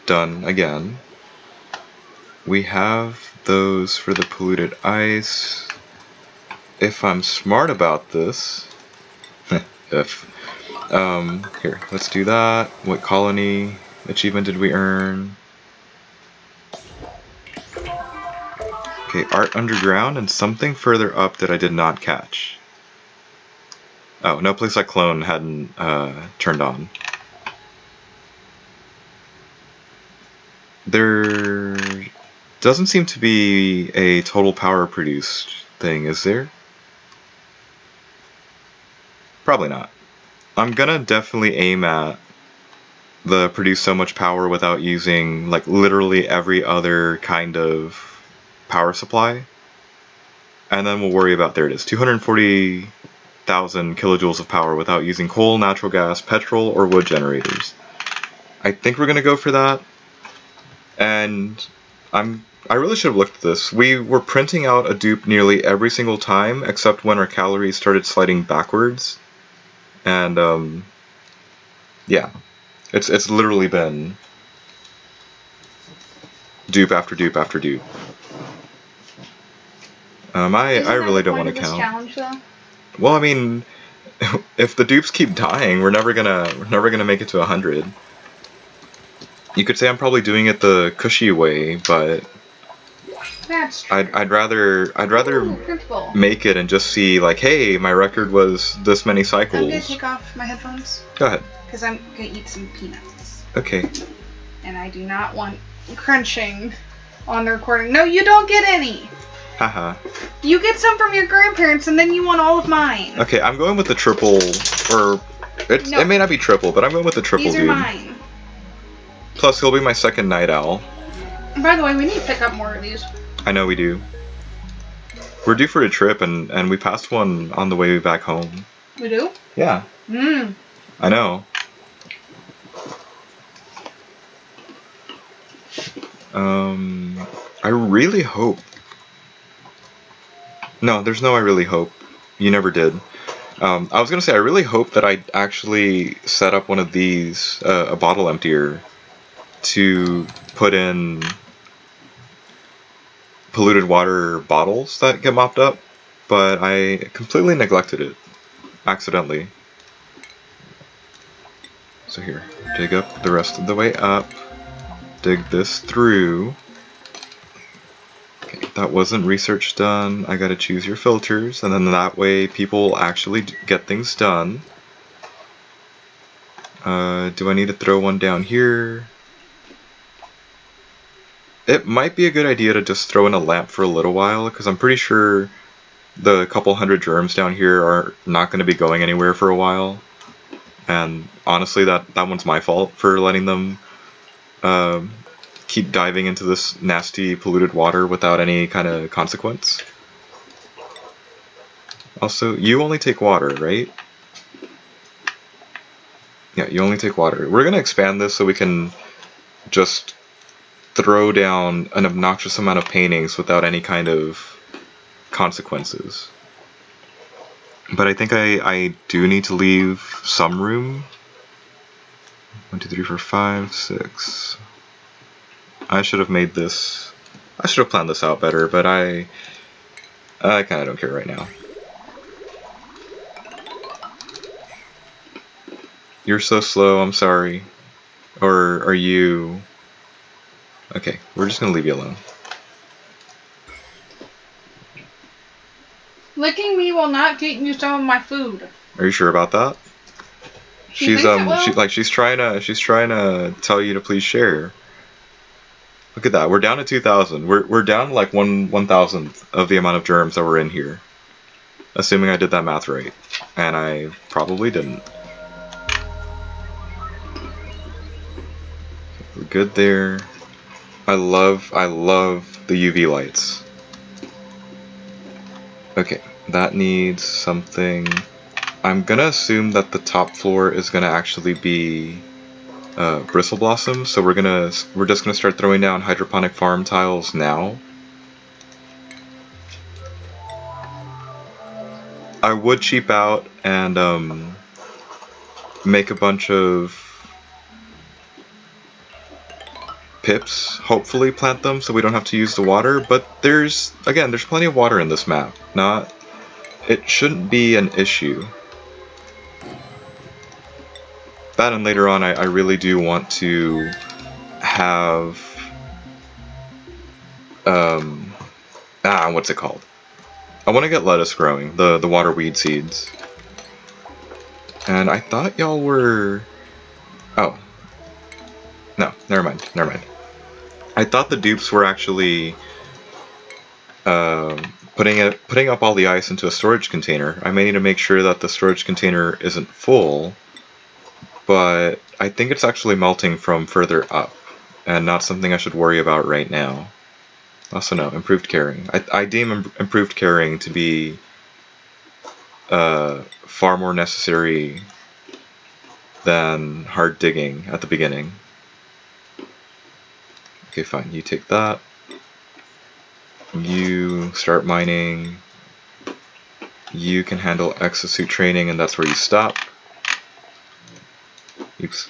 done again. We have those for the polluted ice. If I'm smart about this, here, let's do that. What colony achievement did we earn? Okay, art underground and something further up that I did not catch. Oh, no place like clone hadn't turned on. There doesn't seem to be a total power produced thing, is there? Probably not. I'm gonna definitely aim at the produce so much power without using like literally every other kind of power supply. And then we'll worry about, there it is, 240,000 kilojoules of power without using coal, natural gas, petrol, or wood generators. I think we're gonna go for that. And I really should have looked at this. We were printing out a dupe nearly every single time, except when our calories started sliding backwards. And yeah, it's literally been dupe after dupe after dupe. I really don't want to count. Challenge, though? Well, I mean, if the dupes keep dying, we're never gonna make it to 100. You could say I'm probably doing it the cushy way, but That's true. I'd rather Ooh, make it and just see like, hey, my record was this many cycles. I'm gonna take off my headphones. Go ahead. Because I'm gonna eat some peanuts. Okay. And I do not want crunching on the recording. No, you don't get any. Haha. You get some from your grandparents, and then you want all of mine. Okay, I'm going with the triple, or it may not be triple, but I'm going with the triple. These are mine. Plus, he'll be my second night owl. By the way, we need to pick up more of these. I know we do. We're due for a trip, and we passed one on the way back home. We do? Yeah. I know. I really hope. No, there's no I really hope. You never did. I was gonna say I really hope that I actually set up one of these, a bottle emptier, to put in polluted water bottles that get mopped up, but I completely neglected it, accidentally. So here, dig up the rest of the way up, dig this through. Okay, that wasn't research done. I gotta choose your filters, and then that way people actually get things done. Do I need to throw one down here? It might be a good idea to just throw in a lamp for a little while, because I'm pretty sure the couple hundred germs down here are not going to be going anywhere for a while. And honestly, that one's my fault for letting them keep diving into this nasty polluted water without any kind of consequence. Also, you only take water, right? Yeah, you only take water. We're going to expand this so we can just throw down an obnoxious amount of paintings without any kind of consequences. But I think I do need to leave some room. 1, 2, 3, 4, 5, 6. I should have made this. I should have planned this out better, but I kind of don't care right now. You're so slow, I'm sorry. Or are you... Okay, we're just gonna leave you alone. Licking me will not get you some of my food. Are you sure about that? She's trying to tell you to please share. Look at that. We're down to 2,000. We're down like 1/1000th of the amount of germs that were in here. Assuming I did that math right. And I probably didn't. We're good there. I love the UV lights. Okay, that needs something. I'm gonna assume that the top floor is gonna actually be bristle blossoms, so we're just gonna start throwing down hydroponic farm tiles now. I would cheap out and make a bunch of pips, hopefully plant them so we don't have to use the water, but there's plenty of water in this map. It shouldn't be an issue. That and later on I really do want to have what's it called? I want to get lettuce growing, the water weed seeds. And I thought y'all were... Oh. No, never mind. I thought the dupes were actually putting up all the ice into a storage container. I may need to make sure that the storage container isn't full, but I think it's actually melting from further up, and not something I should worry about right now. Also no, improved carrying. I deem improved carrying to be far more necessary than hard digging at the beginning. Okay, fine, you take that. You start mining. You can handle exosuit training, and that's where you stop. Oops.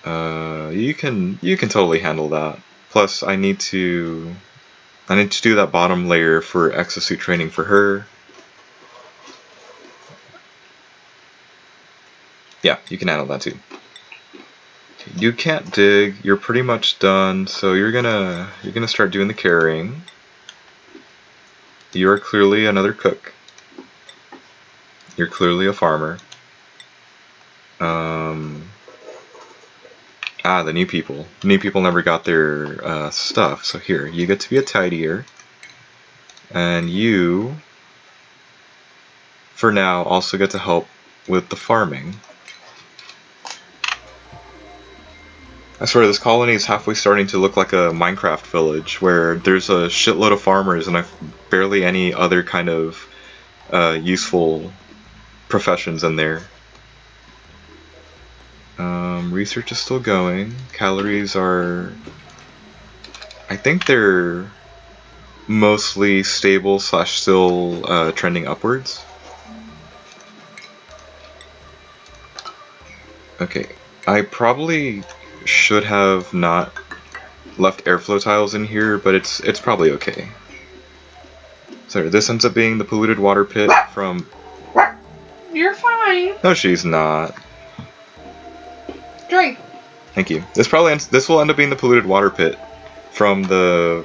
You can totally handle that. Plus, I need to do that bottom layer for exosuit training for her. Yeah, you can handle that too. You can't dig. You're pretty much done. So you're gonna start doing the carrying. You are clearly another cook. You're clearly a farmer. The new people. New people never got their stuff. So here, you get to be a tidier. And you, for now, also get to help with the farming. I swear, this colony is halfway starting to look like a Minecraft village, where there's a shitload of farmers and barely any other kind of useful professions in there. Research is still going. Calories are... I think they're mostly stable / still trending upwards. Okay, I probably should have not left airflow tiles in here, but it's probably okay. So this ends up being the polluted water pit from... You're fine. No, she's not. Drink. Thank you. This will end up being the polluted water pit from the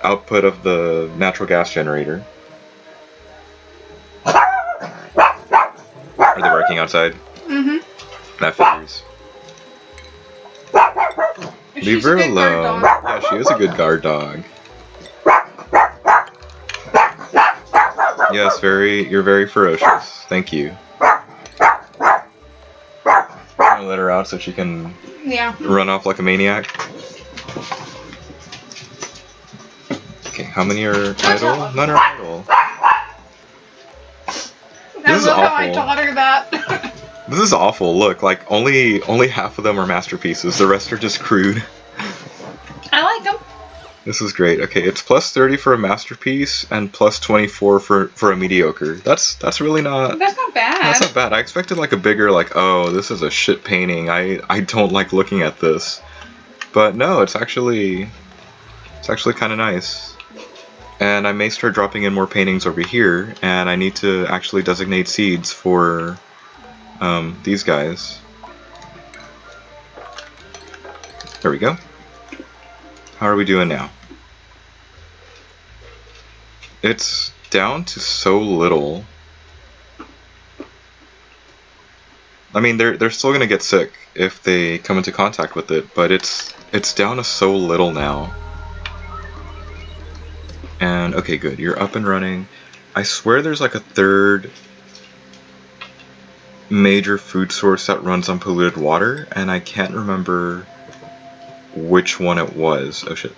output of the natural gas generator. Are they working outside? Mm-hmm. That figures. Leave her alone. Yeah, she is a good guard dog. Yes, you're very ferocious. Thank you. I'll let her out so she can run off like a maniac. Okay, how many are idle? None are idle. I love how I taught her that. This is awful. Look, like only half of them are masterpieces. The rest are just crude. I like them. This is great. Okay, it's plus 30 for a masterpiece and plus 24 for a mediocre. That's really not... That's not bad. That's not bad. I expected like a bigger, like, oh, this is a shit painting. I don't like looking at this. But no, it's actually kind of nice. And I may start dropping in more paintings over here, and I need to actually designate seeds for these guys. There we go. How are we doing now? It's down to so little. I mean, they're still gonna get sick if they come into contact with it, but it's down to so little now. And okay, good. You're up and running. I swear there's like a third major food source that runs on polluted water, and I can't remember which one it was. Oh shit.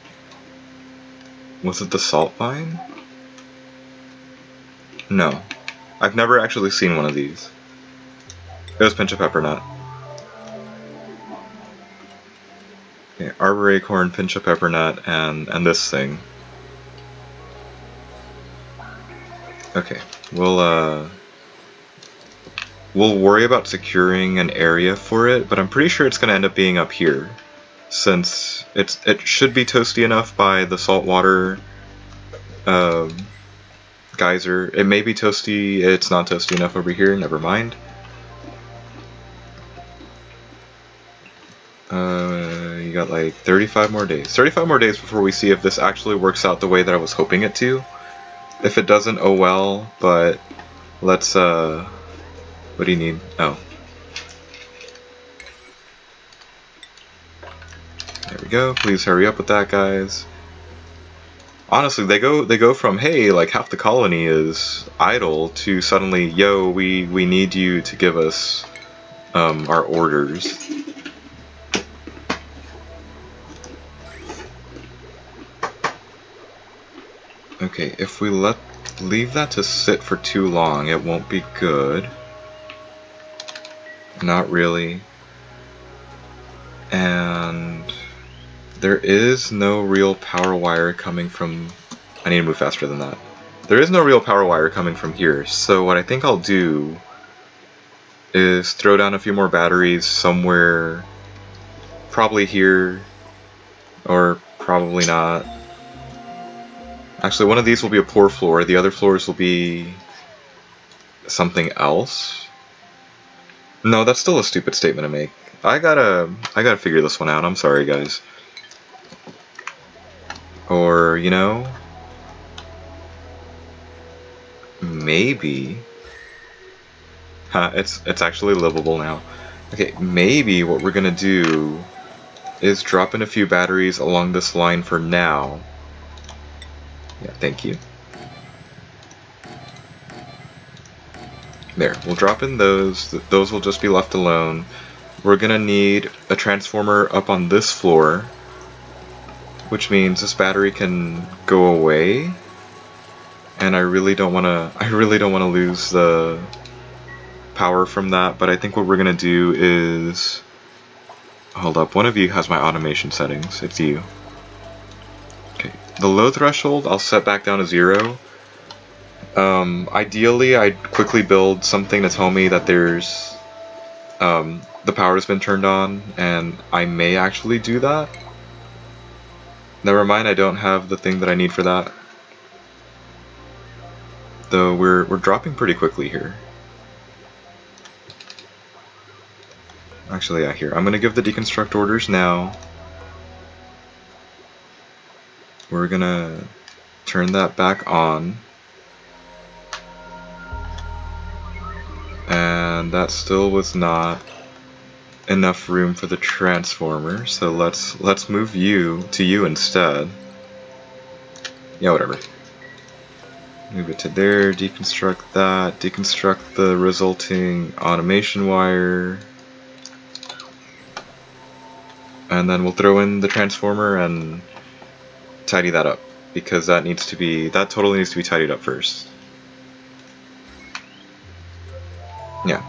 Was it the salt vine? No. I've never actually seen one of these. It was pinch of pepper nut. Okay, arbor acorn, pinch of pepper nut, and this thing. Okay, we'll worry about securing an area for it, but I'm pretty sure it's gonna end up being up here, since it should be toasty enough by the saltwater geyser. It may be toasty. It's not toasty enough over here. Never mind. You got like 35 more days. 35 more days before we see if this actually works out the way that I was hoping it to. If it doesn't, oh well, but let's, what do you need? Oh. There we go. Please hurry up with that, guys. Honestly, they go from, hey, like half the colony is idle, to suddenly, yo, we need you to give us our orders. Okay, if we leave that to sit for too long, it won't be good. Not really. And there is no real power wire coming from... I need to move faster than that. There is no real power wire coming from here, so what I think I'll do is throw down a few more batteries somewhere, probably here, or probably not. Actually, one of these will be a poor floor, the other floors will be something else. No, that's still a stupid statement to make. I gotta figure this one out, I'm sorry guys. Or, you know, maybe... it's actually livable now. Okay, maybe what we're gonna do is drop in a few batteries along this line for now. Yeah, thank you. There, we'll drop in those. Those will just be left alone. We're gonna need a transformer up on this floor, which means this battery can go away. And I really don't wanna lose the power from that, but I think what we're gonna do is... Hold up, one of you has my automation settings. It's you. Okay, the load threshold I'll set back down to 0. Ideally, I'd quickly build something to tell me that there's the power has been turned on, and I may actually do that. Never mind, I don't have the thing that I need for that. Though we're dropping pretty quickly here. Actually, yeah, here. I'm gonna give the deconstruct orders now. We're gonna turn that back on. And that still was not enough room for the transformer, so let's move you to you instead. Yeah, whatever. Move it to there, deconstruct that, deconstruct the resulting automation wire. And then we'll throw in the transformer and tidy that up, because that totally needs to be tidied up first. Yeah.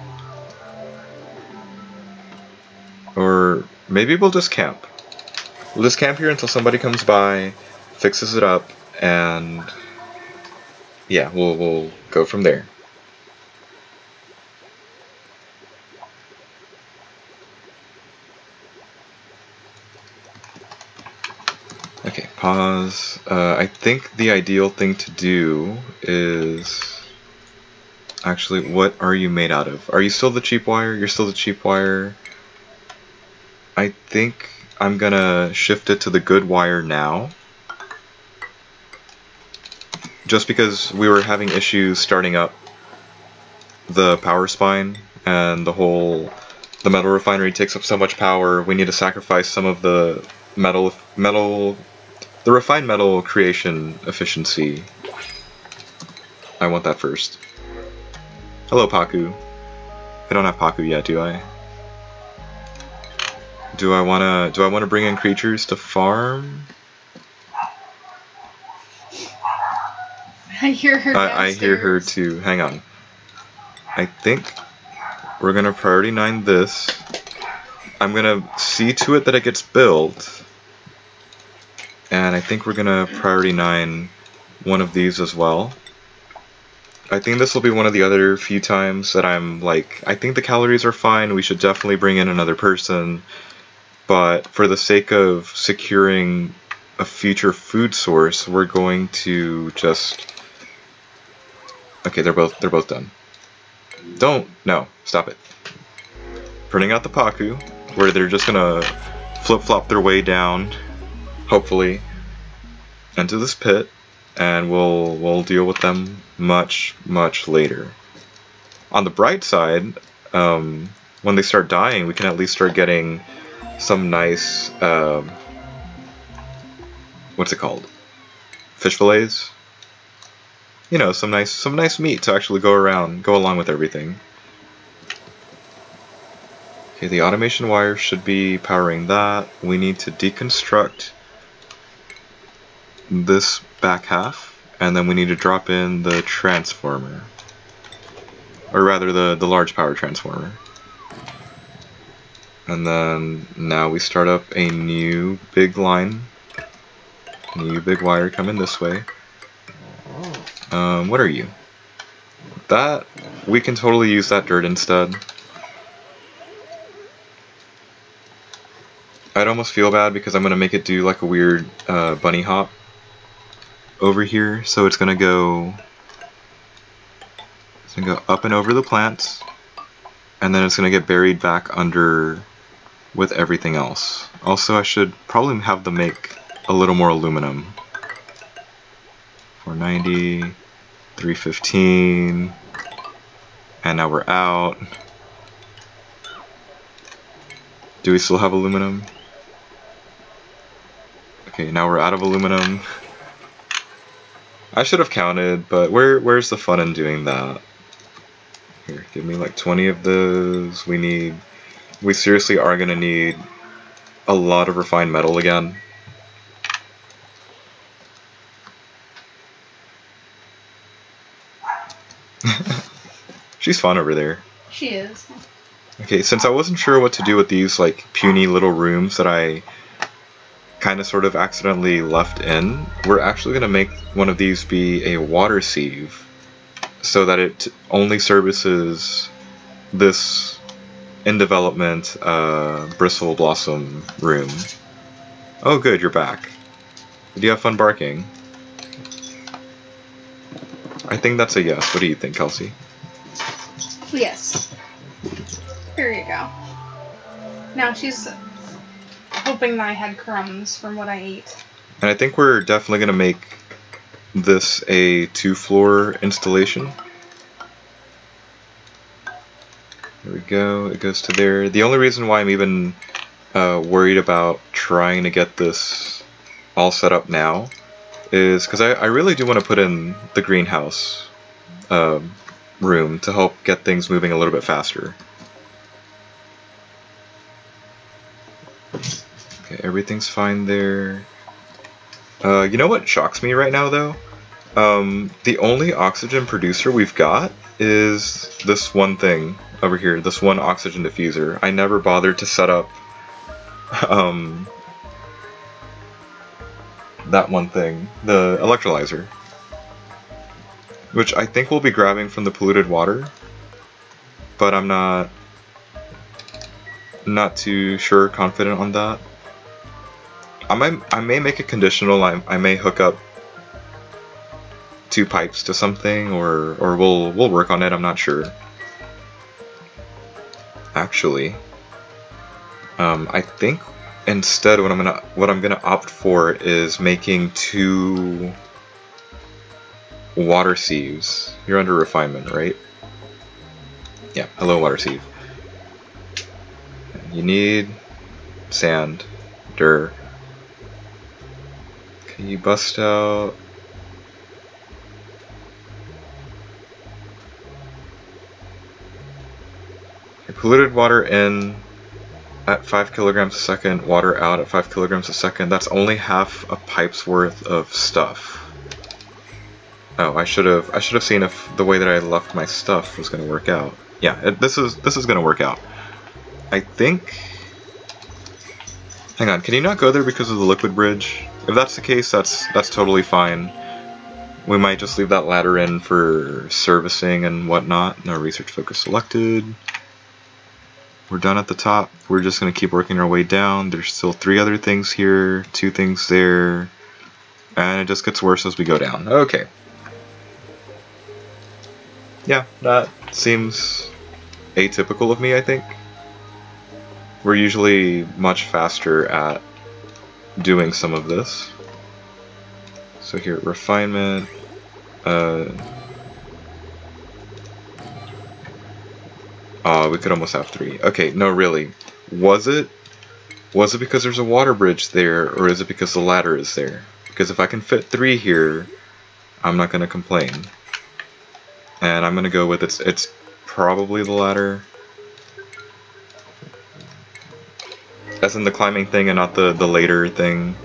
Or maybe we'll just camp. We'll just camp here until somebody comes by, fixes it up, and yeah, we'll go from there. Okay, pause. I think the ideal thing to do is... Actually, what are you made out of? Are you still the cheap wire? You're still the cheap wire. I think I'm gonna shift it to the good wire now. Just because we were having issues starting up the power spine, and the metal refinery takes up so much power, we need to sacrifice some of the the refined metal creation efficiency. I want that first. Hello, Paku. I don't have Paku yet, do I? Do I wanna bring in creatures to farm? I hear her downstairs. I hear her too. Hang on. I think we're gonna priority 9 this. I'm gonna see to it that it gets built. And I think we're gonna priority 9 one of these as well. I think this will be one of the other few times that I'm like, I think the calories are fine, we should definitely bring in another person, but for the sake of securing a future food source, we're going to just... Okay, they're both done. No, stop it. Printing out the Paku, where they're just gonna flip-flop their way down, hopefully, into this pit, and we'll deal with them much later. On the bright side, when they start dying, we can at least start getting some nice, what's it called? Fish fillets? You know, some nice meat to actually go along with everything. Okay, the automation wire should be powering that. We need to deconstruct this back half, and then we need to drop in the transformer. Or rather, the large power transformer. And then now we start up a new big line. New big wire coming this way. What are you? That, we can totally use that dirt instead. I'd almost feel bad because I'm going to make it do like a weird bunny hop over here. So it's going to go up and over the plants. And then it's going to get buried back under with everything else. Also, I should probably have them make a little more aluminum. 490, 315, and now we're out. Do we still have aluminum? Okay, now we're out of aluminum. I should have counted, but where's the fun in doing that? Here, give me like 20 of those. We seriously are gonna need a lot of refined metal again. She's fun over there. She is. Okay, since I wasn't sure what to do with these like puny little rooms that I kind of sort of accidentally left in, we're actually gonna make one of these be a water sieve so that it only services this in development bristle blossom room. Oh good, you're back. Did you have fun barking? I think that's a yes. What do you think, Kelsey? Yes. Here you go. Now she's hoping that I had crumbs from what I ate. And I think we're definitely going to make this a 2-floor installation. There we go. It goes to there. The only reason why I'm even worried about trying to get this all set up now is because I really do want to put in the greenhouse room to help get things moving a little bit faster. Okay, everything's fine there. You know what shocks me right now though? The only oxygen producer we've got is this one thing over here, this one oxygen diffuser. I never bothered to set up that one thing, the electrolyzer, which I think we'll be grabbing from the polluted water, but I'm not too sure, confident on that. I may make it conditional. I may hook up 2 pipes to something, or we'll work on it. I'm not sure. Actually, I think instead what I'm gonna opt for is making 2 water sieves. You're under refinement, right? Yeah. Hello, water sieve. You need sand, dirt. Can you bust out? Okay, polluted water in. at 5 kilograms a second, water out at 5 kilograms a second. That's only half a pipe's worth of stuff. Oh, I should have seen if the way that I left my stuff was going to work out. Yeah, this is going to work out. I think. Hang on, can you not go there because of the liquid bridge? If that's the case, that's totally fine. We might just leave that ladder in for servicing and whatnot. No research focus selected. We're done at the top. We're just going to keep working our way down. There's still 3 other things here, 2 things there, and it just gets worse as we go down. Okay. Yeah, that seems atypical of me, I think. We're usually much faster at doing some of this. So here, refinement. We could almost have 3. Okay, no, really. Was it because there's a water bridge there, or is it because the ladder is there? Because if I can fit 3 here, I'm not going to complain. And I'm going to go with it's probably the ladder. As in the climbing thing and not the later thing.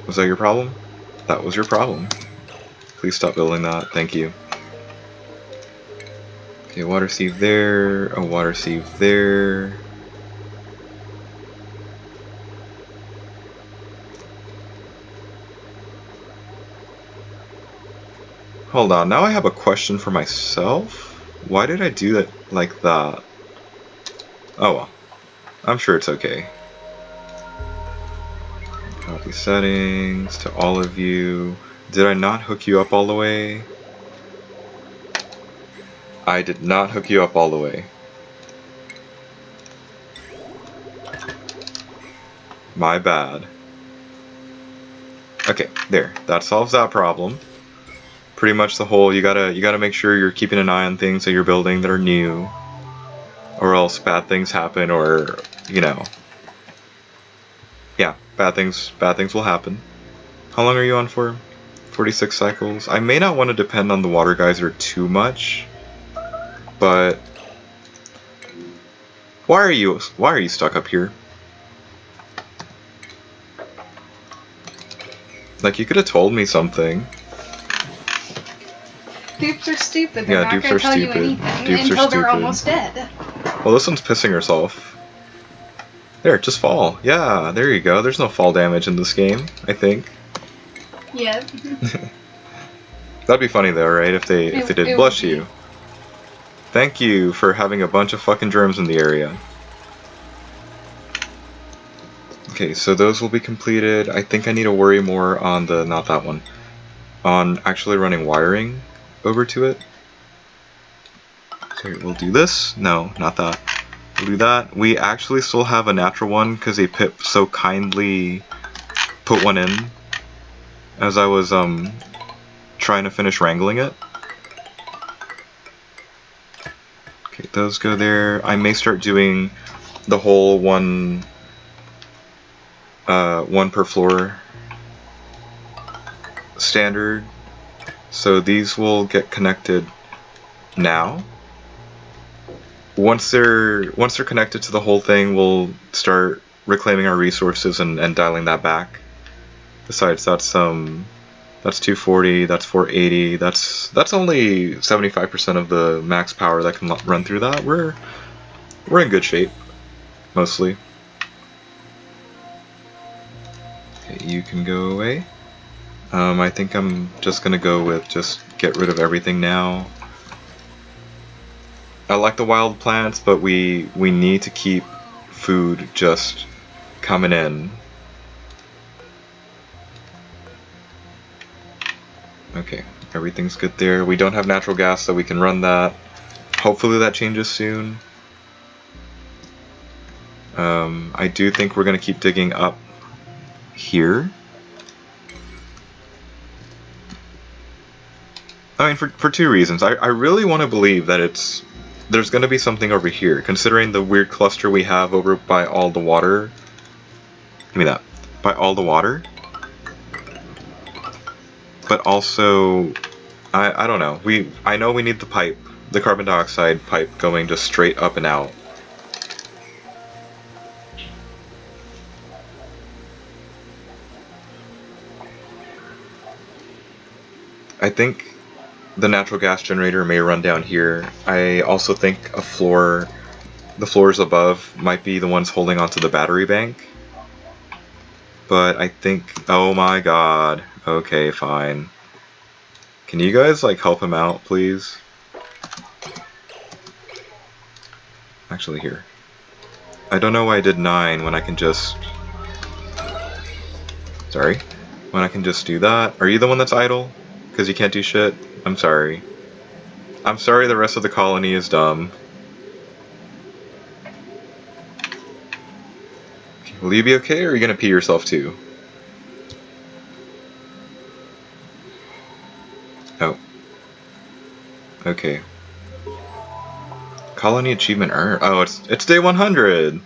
Was that your problem? That was your problem. Please stop building that. Thank you. Okay, water sieve there. A water sieve there. Hold on, now I have a question for myself. Why did I do that like that? Oh well, I'm sure it's okay. Copy settings to all of you. Did I not hook you up all the way? I did not hook you up all the way. My bad. Okay, there. That solves that problem. Pretty much the whole, you gotta make sure you're keeping an eye on things that you're building that are new, or else bad things happen, or you know, yeah, bad things will happen. How long are you on for? 46 cycles. I may not want to depend on the water geyser too much, but why are you stuck up here? Like, you could have told me something. Dupes are stupid. They're not dupes going are to tell you stupid. anything Dupes until are they're stupid. almost dead. Well, this one's pissing herself. There, just fall. Yeah, there you go. There's no fall damage in this game, I think. Yep. That'd be funny though, right? If they did. Bless you. Thank you for having a bunch of fucking germs in the area. Okay, so those will be completed. I think I need to worry more on the, not that one, on actually running wiring over to it. So we'll do this. No, not that. We'll do that. We actually still have a natural one because a pip so kindly put one in as I was trying to finish wrangling it. Okay, those go there. I may start doing the whole one per floor standard. So these will get connected now. Once they're connected to the whole thing, we'll start reclaiming our resources and dialing that back. Besides, that's 240, that's 480, that's only 75% of the max power that can run through that. We're in good shape, mostly. Okay, you can go away. I think I'm just gonna go with just get rid of everything now. I like the wild plants, but we need to keep food just coming in. Okay, everything's good there. We don't have natural gas, so we can run that. Hopefully that changes soon. I do think we're going to keep digging up here. I mean, for 2 reasons. I really want to believe that there's going to be something over here, considering the weird cluster we have over by all the water. Give me that. By all the water. But also, I don't know. I know we need the pipe. the carbon dioxide pipe going just straight up and out. I think the natural gas generator may run down here. I also think the floors above might be the ones holding onto the battery bank. But I think, oh my god. Okay, fine. Can you guys like help him out, please? Actually, here. I don't know why I did 9 when I can just... Sorry. When I can just do that. Are you the one that's idle? Because you can't do shit? I'm sorry. I'm sorry the rest of the colony is dumb. Will you be okay, or are you gonna pee yourself too? Oh. Okay. Colony achievement earned. Oh, it's day 100!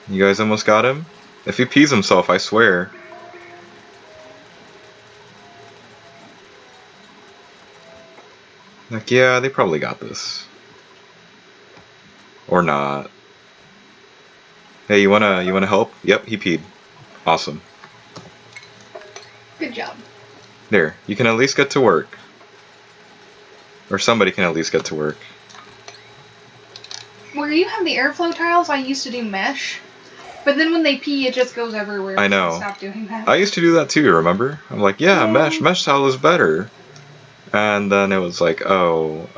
You guys almost got him? If he pees himself, I swear. Like, yeah, they probably got this. Or not. Hey, you wanna help? Yep, he peed. Awesome. Good job. There, you can at least get to work. Or somebody can at least get to work. Where you have the airflow tiles, I used to do mesh. But then when they pee, it just goes everywhere. I know. So stop doing that. I used to do that too, remember? I'm like, yeah, mesh tile is better. And then it was like, oh,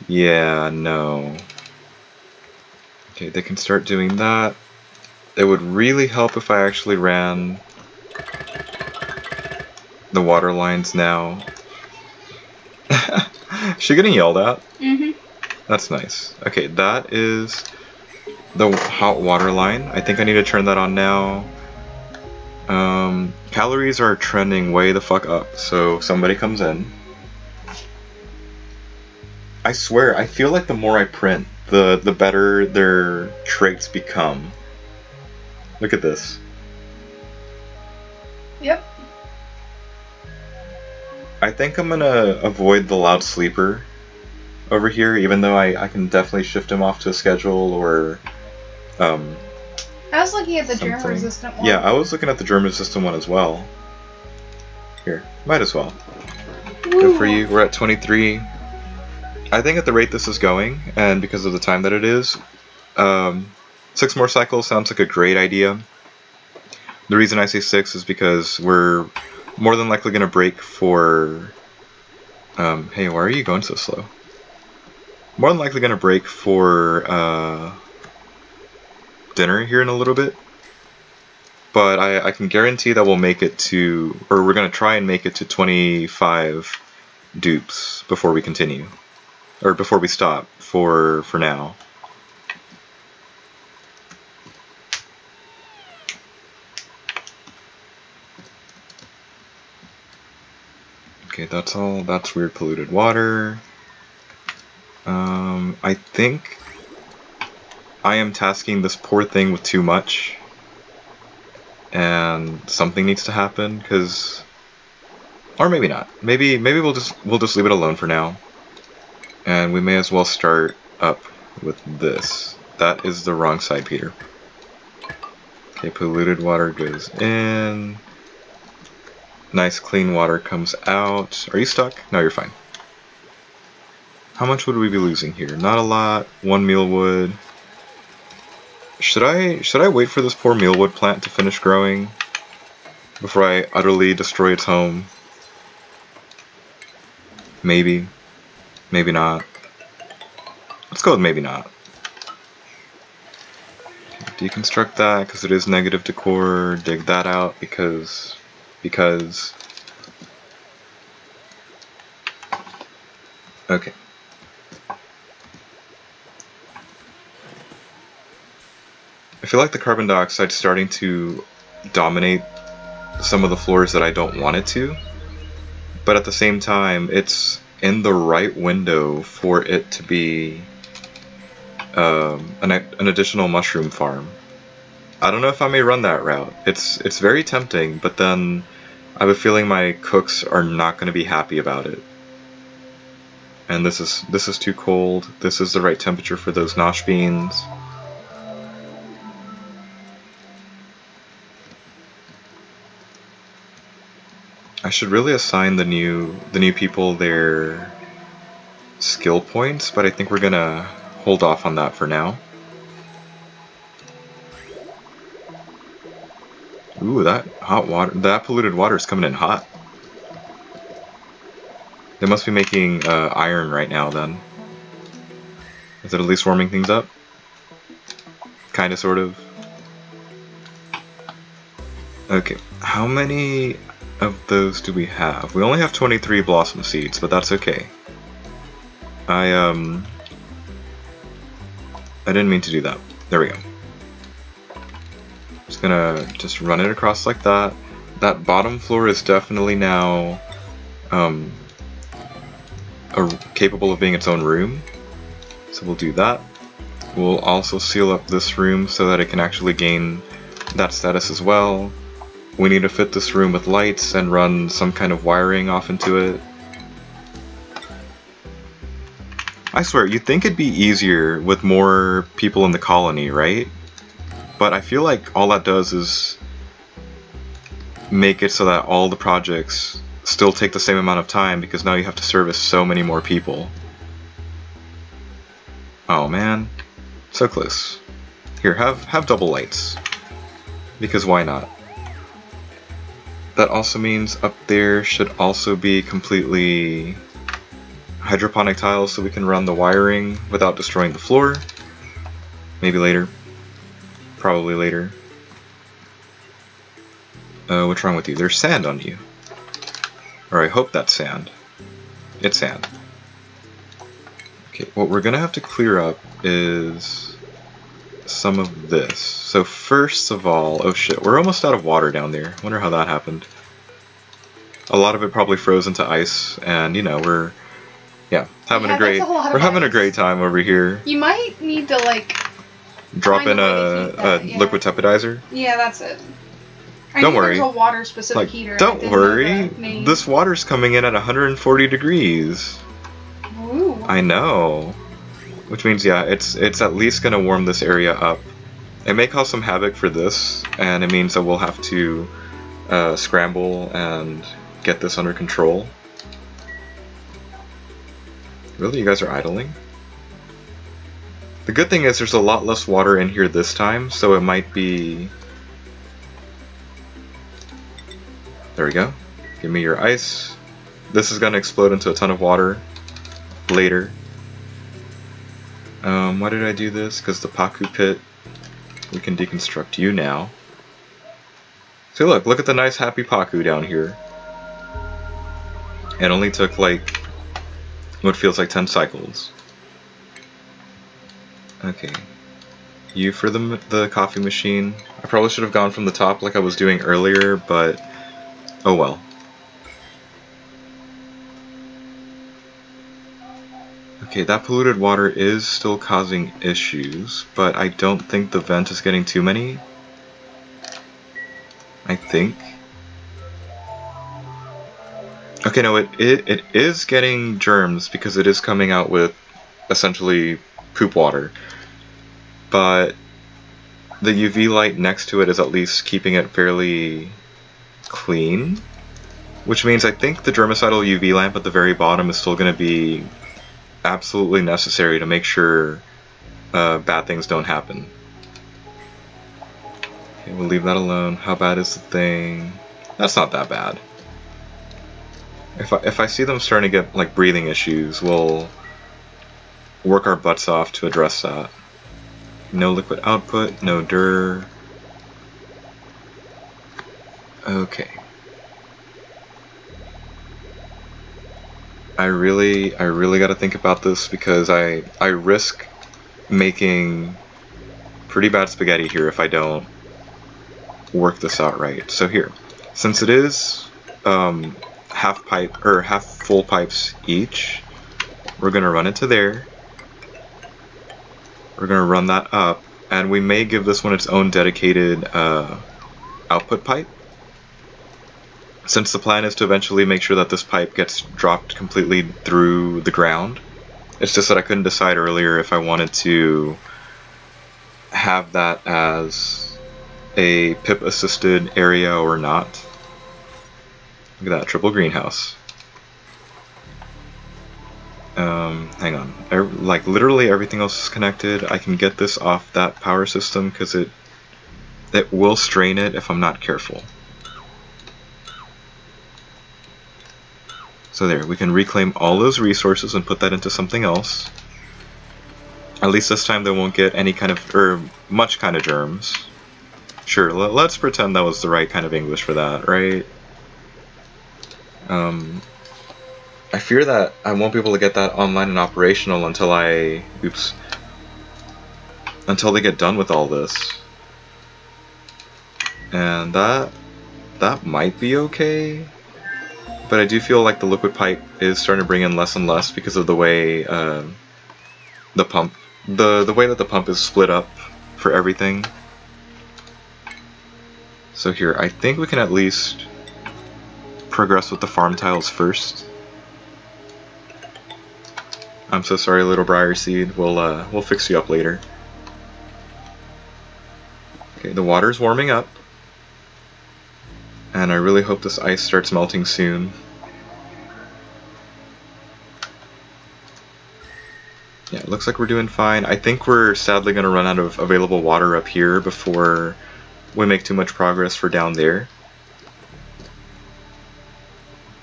yeah, no. Okay, they can start doing that. It would really help if I actually ran the water lines now. Is she getting yelled at? Mm-hmm. That's nice. Okay, that is the hot water line. I think I need to turn that on now. Calories are trending way the fuck up, so somebody comes in. I swear, I feel like the more I print, the better their traits become. Look at this. Yep. I think I'm gonna avoid the loud sleeper over here, even though I can definitely shift him off to a schedule or I was looking at the something. germ resistant one. Yeah, I was looking at the germ resistant one as well. Here, might as well. Good for you. We're at 23. I think at the rate this is going, and because of the time that it is, 6 more cycles sounds like a great idea. The reason I say 6 is because we're more than likely going to break for... hey, why are you going so slow? More than likely going to break for dinner here in a little bit. But I can guarantee that we'll make it to... Or we're going to try and make it to 25 dupes before we continue. Or before we stop for now. Okay, that's all. That's weird polluted water. I think I am tasking this poor thing with too much. And something needs to happen, because... Or maybe not. Maybe we'll just leave it alone for now. And we may as well start up with this. That is the wrong side, Peter. Okay, polluted water goes in. Nice clean water comes out. Are you stuck? No, you're fine. How much would we be losing here? Not a lot. 1 mealwood. Should I wait for this poor mealwood plant to finish growing before I utterly destroy its home? Maybe. Maybe not. Let's go with maybe not. Okay, deconstruct that because it is negative decor. Dig that out because... Okay. I feel like the carbon dioxide's starting to dominate some of the floors that I don't want it to, but at the same time, it's in the right window for it to be an additional mushroom farm. I don't know if I may run that route. It's very tempting, but then I have a feeling my cooks are not going to be happy about it. And this is too cold. This is the right temperature for those nosh beans. I should really assign the new people their skill points, but I think we're gonna hold off on that for now. Ooh, that hot water, that polluted water is coming in hot. They must be making iron right now then. Is it at least warming things up? Kinda, sort of. Okay, how many of those do we have? We only have 23 blossom seeds, but that's okay. I didn't mean to do that. There we go. Just gonna run it across like that. That bottom floor is definitely now capable of being its own room. So we'll do that. We'll also seal up this room so that it can actually gain that status as well. We need to fit this room with lights and run some kind of wiring off into it. I swear, you'd think it'd be easier with more people in the colony, right? But I feel like all that does is make it so that all the projects still take the same amount of time because now you have to service so many more people. Oh man, so close. Here, have double lights. Because why not? That also means up there should also be completely hydroponic tiles so we can run the wiring without destroying the floor. Maybe later. Probably later. What's wrong with you? There's sand on you. Or I hope that's sand. It's sand. Okay, what we're gonna have to clear up is some of this. So first of all, oh shit, we're almost out of water down there. Wonder how that happened. A lot of it probably froze into ice, and you know, we're having a great time over here. You might need to like drop in a liquid tepidizer. Yeah, that's it. Don't worry. There's a water specific heater. Don't worry. This water's coming in at 140 degrees. Ooh. I know. Which means, yeah, it's at least gonna warm this area up. It may cause some havoc for this, and it means that we'll have to scramble and get this under control. Really? You guys are idling? The good thing is there's a lot less water in here this time, so it might be... There we go. Give me your ice. This is gonna explode into a ton of water later. Why did I do this? Because the Paku pit, we can deconstruct you now. See, look at the nice happy Paku down here. It only took like what feels like 10 cycles. Okay. You for the coffee machine. I probably should have gone from the top like I was doing earlier, but oh well. Okay, that polluted water is still causing issues, but I don't think the vent is getting too many. I think. Okay, no, it is getting germs because it is coming out with essentially poop water. But the UV light next to it is at least keeping it fairly clean. Which means I think the germicidal UV lamp at the very bottom is still going to be absolutely necessary to make sure bad things don't happen. Okay, we'll leave that alone. How bad is the thing? That's not that bad. If I see them starting to get like breathing issues, we'll work our butts off to address that. No liquid output, no dir. Okay. I really gotta think about this because I risk making pretty bad spaghetti here if I don't work this out right. So here, since it is half full pipes each, we're gonna run it to there. We're gonna run that up, and we may give this one its own dedicated output pipe. since the plan is to eventually make sure that this pipe gets dropped completely through the ground, it's just that I couldn't decide earlier if I wanted to have that as a pip assisted area or not. Look at that, triple greenhouse. Hang on. Like literally everything else is connected. I can get this off that power system because it will strain it if I'm not careful. So there, we can reclaim all those resources and put that into something else. At least this time they won't get any kind of, or much kind of germs. Sure, let's pretend that was the right kind of English for that, right? I fear that I won't be able to get that online and operational until until they get done with all this. And that might be okay. But I do feel like the liquid pipe is starting to bring in less and less because of the way the pump, the way that the pump is split up for everything. So here, I think we can at least progress with the farm tiles first. I'm so sorry, little Briar Seed. We'll fix you up later. Okay, the water's warming up, and I really hope this ice starts melting soon. Yeah, it looks like we're doing fine. I think we're sadly going to run out of available water up here before we make too much progress for down there.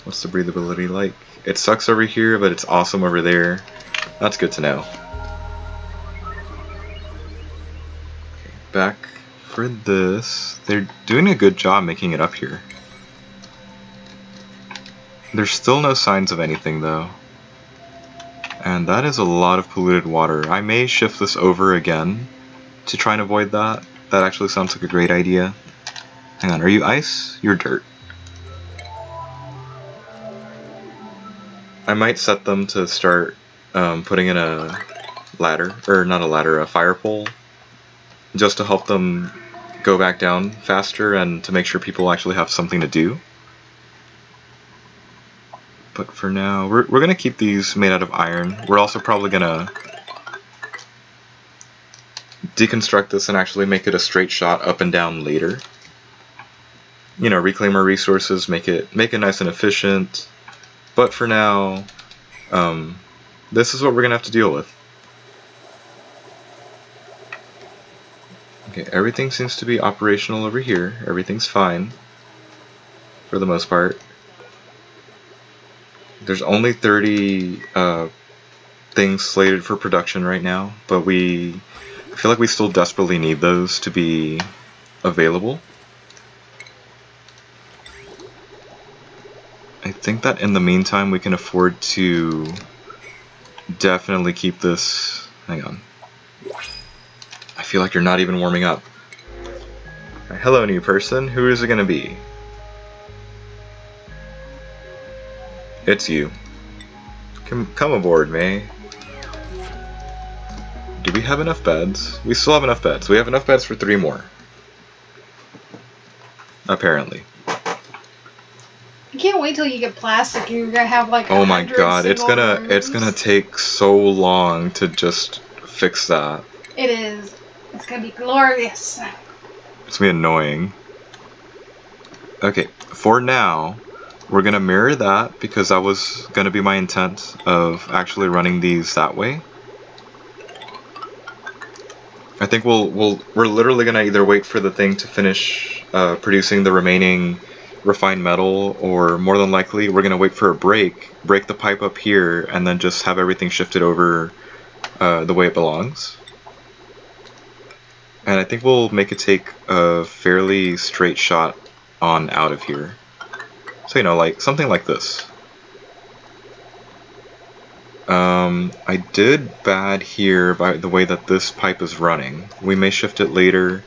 What's the breathability like? It sucks over here, but it's awesome over there. That's good to know. Okay, back for this. They're doing a good job making it up here. There's still no signs of anything though. And that is a lot of polluted water. I may shift this over again to try and avoid that. That actually sounds like a great idea. Hang on, are you ice? You're dirt. I might set them to start putting in a ladder, or not a ladder, a fire pole, just to help them go back down faster and to make sure people actually have something to do. But for now, we're going to keep these made out of iron. We're also probably going to deconstruct this and actually make it a straight shot up and down later. You know, reclaim our resources, make it nice and efficient. But for now, this is what we're going to have to deal with. Okay, everything seems to be operational over here. Everything's fine, for the most part. There's only 30 things slated for production right now, but I feel like we still desperately need those to be available. I think that in the meantime we can afford to definitely keep this. Hang on. I feel like you're not even warming up. Right, hello, new person. Who is it going to be? It's you. Come aboard, May. Do we have enough beds? We still have enough beds. We have enough beds for 3 more. Apparently. I can't wait till you get plastic and you're gonna have like oh my god, it's gonna rooms. take so long to just fix that. It is. It's gonna be glorious. It's gonna be annoying. Okay, for now, we're gonna mirror that because that was gonna be my intent of actually running these that way. I think we're literally gonna either wait for the thing to finish producing the remaining refined metal, or more than likely we're gonna wait for a break the pipe up here, and then just have everything shifted over the way it belongs. And I think we'll make it take a fairly straight shot on out of here. So, you know, like something like this. I did bad here by the way that this pipe is running. We may shift it later.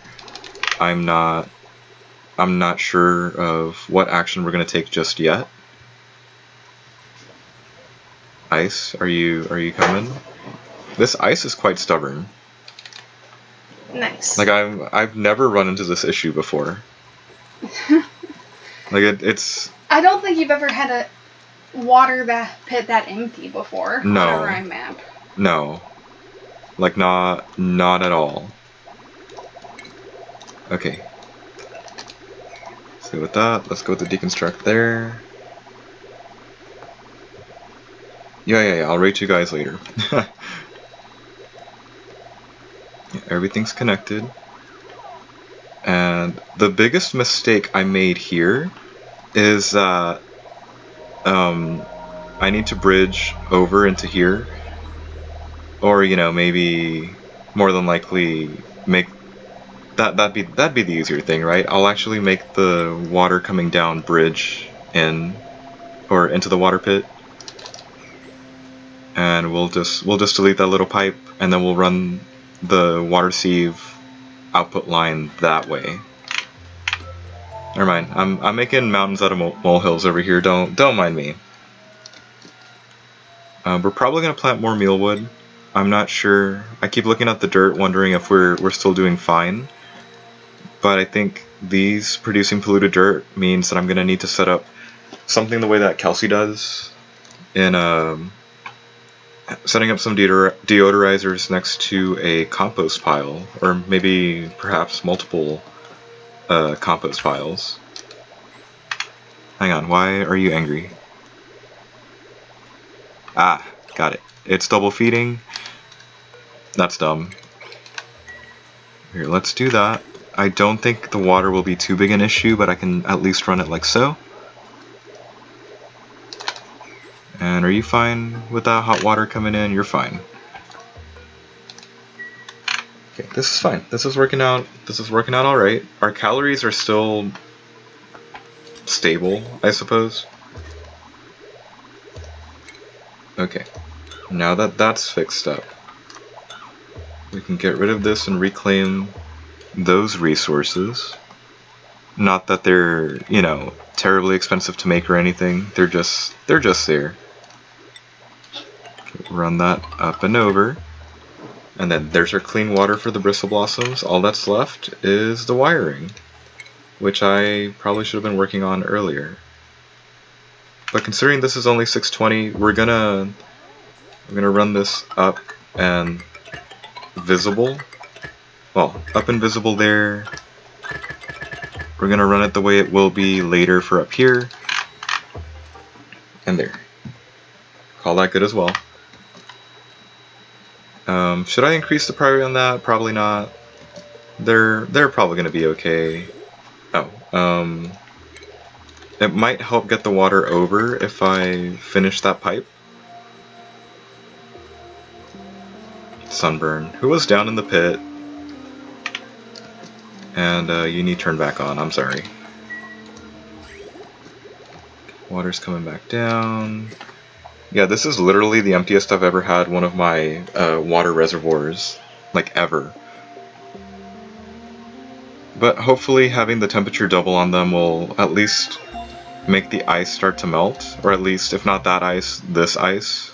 I'm not sure of what action we're gonna take just yet. Ice, are you coming? This ice is quite stubborn. Nice. Like I've never run into this issue before. Like it's I don't think you've ever had a water pit that empty before No. on a Rime map. No. Like, not at all. Okay. So with that, let's go with the deconstruct there. Yeah, I'll rate you guys later. Yeah, everything's connected. And the biggest mistake I made here is that I need to bridge over into here. Or, you know, maybe more than likely make that'd be the easier thing, right? I'll actually make the water coming down bridge in or into the water pit. And we'll just delete that little pipe, and then we'll run the water sieve output line that way. Never mind. I'm making mountains out of molehills over here. Don't mind me. We're probably gonna plant more mealwood. I'm not sure. I keep looking at the dirt, wondering if we're still doing fine. But I think these producing polluted dirt means that I'm gonna need to set up something the way that Kelsey does in setting up some deodorizers next to a compost pile, or maybe perhaps multiple compost piles. Hang on, why are you angry? Ah, got it. It's double feeding. That's dumb. Here, let's do that. I don't think the water will be too big an issue, but I can at least run it like so. And are you fine with that hot water coming in? You're fine. Okay, this is fine. This is working out. This is working out all right. Our calories are still stable, I suppose. Okay, now that that's fixed up, we can get rid of this and reclaim those resources. Not that they're, you know, terribly expensive to make or anything. They're just there. Okay, run that up and over. And then there's our clean water for the bristle blossoms. All that's left is the wiring, which I probably should have been working on earlier. But considering this is only 620, we're gonna run this up and visible. Well, up and visible there. We're gonna run it the way it will be later for up here. And there. Call that good as well. Should I increase the priority on that? Probably not. They're probably gonna be okay. Oh, it might help get the water over if I finish that pipe. Sunburn, who was down in the pit. And you need to turn back on, I'm sorry. Water's coming back down. Yeah, this is literally the emptiest I've ever had one of my water reservoirs, like ever. But hopefully having the temperature double on them will at least make the ice start to melt, or at least, if not that ice, this ice.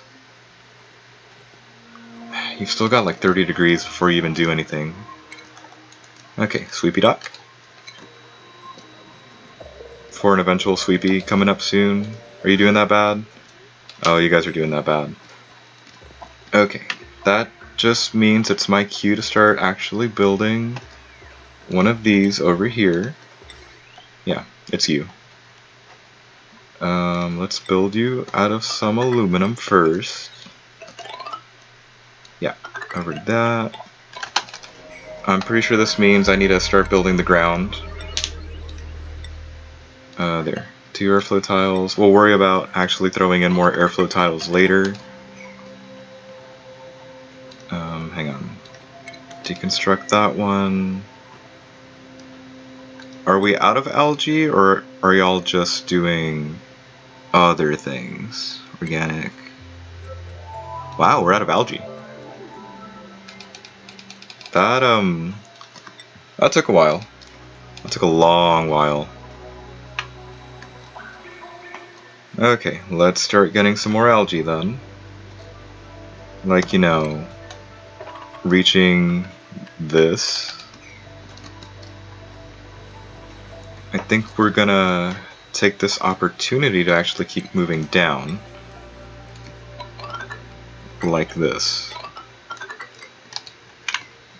You've still got like 30 degrees before you even do anything. Okay, Sweepy Dock. For an eventual Sweepy coming up soon. Are you doing that bad? Oh, you guys are doing that bad. Okay, that just means it's my cue to start actually building one of these over here. Yeah, it's you. Let's build you out of some aluminum first. Yeah, covered that. I'm pretty sure this means I need to start building the ground. There. 2 airflow tiles. We'll worry about actually throwing in more airflow tiles later. Hang on. Deconstruct that one. Are we out of algae, or are y'all just doing other things? Organic. Wow, we're out of algae. That took a while. That took a long while. Okay, let's start getting some more algae then. Like, you know, reaching this. I think we're gonna take this opportunity to actually keep moving down. Like this.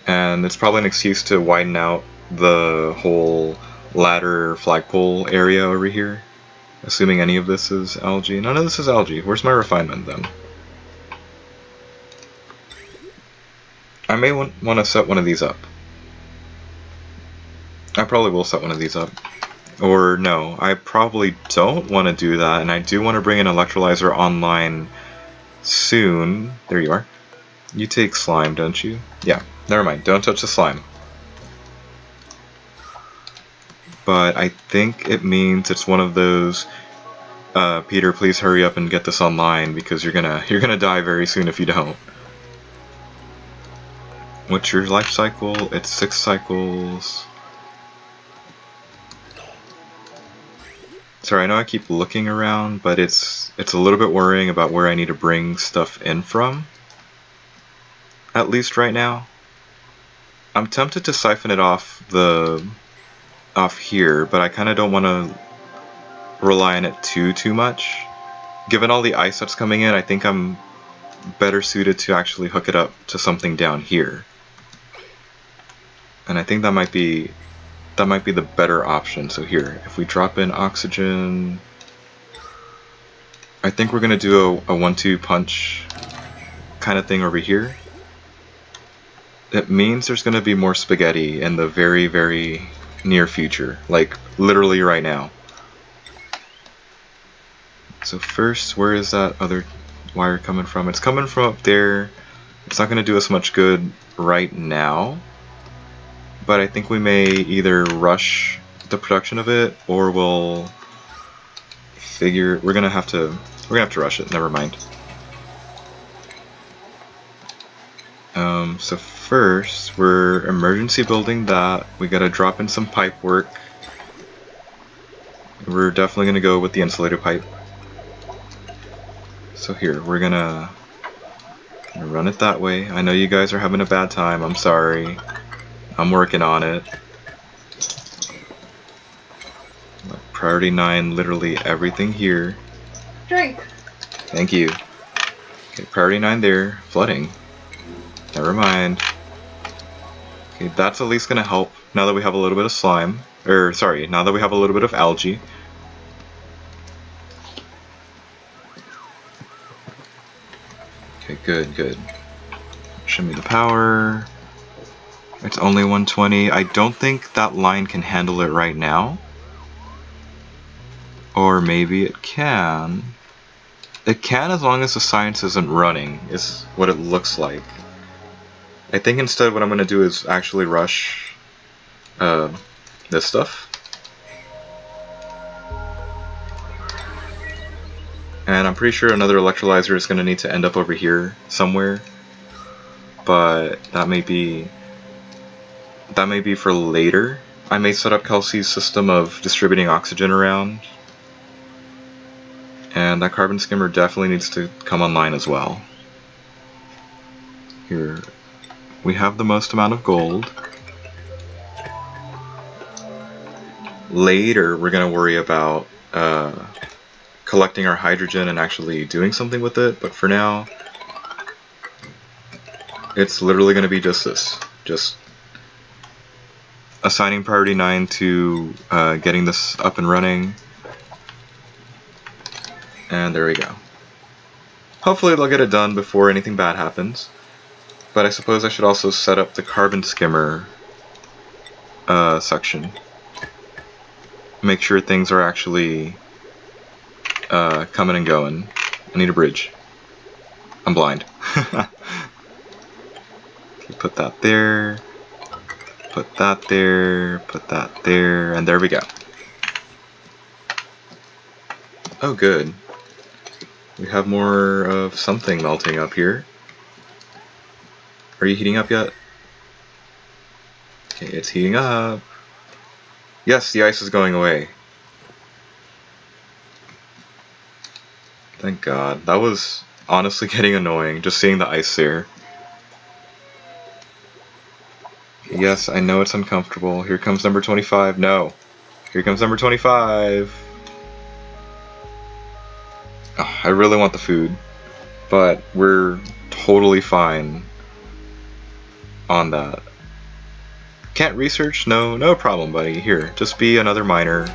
And it's probably an excuse to widen out the whole ladder flagpole area over here. Assuming any of this is algae. None of this is algae. Where's my refinement then? I may want to set one of these up. I probably will set one of these up. Or no, I probably don't want to do that, and I do want to bring an electrolyzer online soon. There you are. You take slime, don't you? Yeah, never mind. Don't touch the slime. But I think it means it's one of those, Peter, please hurry up and get this online because you're gonna die very soon if you don't. What's your life cycle? It's 6 cycles. Sorry, I know I keep looking around, but it's a little bit worrying about where I need to bring stuff in from. At least right now. I'm tempted to siphon it off here, but I kind of don't want to rely on it too much. Given all the ice that's coming in, I think I'm better suited to actually hook it up to something down here. And I think that might be the better option. So here, if we drop in oxygen, I think we're gonna do a 1-2 punch kind of thing over here. It means there's gonna be more spaghetti in the very, very near future, like literally right now. So first, where is that other wire coming from? It's coming from up there. It's not gonna do us much good right now. But I think we may either rush the production of it, or we'll figure we're gonna have to rush it. Never mind. So first, we're emergency building that. We gotta drop in some pipe work. We're definitely gonna go with the insulated pipe. So here, we're gonna run it that way. I know you guys are having a bad time. I'm sorry. I'm working on it. Priority 9, literally everything here. Drink. Thank you. Okay, priority 9 there. Flooding. Never mind. Okay, that's at least gonna help now that we have a little bit of slime. Or, sorry, now that we have a little bit of algae. Okay, good. Show me the power. It's only 120. I don't think that line can handle it right now. Or maybe it can. It can as long as the science isn't running, is what it looks like. I think instead what I'm going to do is actually rush this stuff. And I'm pretty sure another electrolyzer is going to need to end up over here somewhere. But that may be for later. I may set up Kelsey's system of distributing oxygen around. And that carbon skimmer definitely needs to come online as well. Here, we have the most amount of gold. Later, we're going to worry about collecting our hydrogen and actually doing something with it. But for now, it's literally going to be just this. Just assigning priority 9 to getting this up and running. And there we go. Hopefully they'll get it done before anything bad happens. But I suppose I should also set up the carbon skimmer section. Make sure things are actually coming and going. I need a bridge. I'm blind. Okay, put that there. Put that there. Put that there. And there we go. Oh, good. We have more of something melting up here. Are you heating up yet? Okay, it's heating up. Yes, the ice is going away. Thank God. That was honestly getting annoying, just seeing the ice there. Yes, I know it's uncomfortable. Here comes number 25. No. Here comes number 25. I really want the food, but we're totally fine on that. Can't research? No problem, buddy. Here, just be another miner,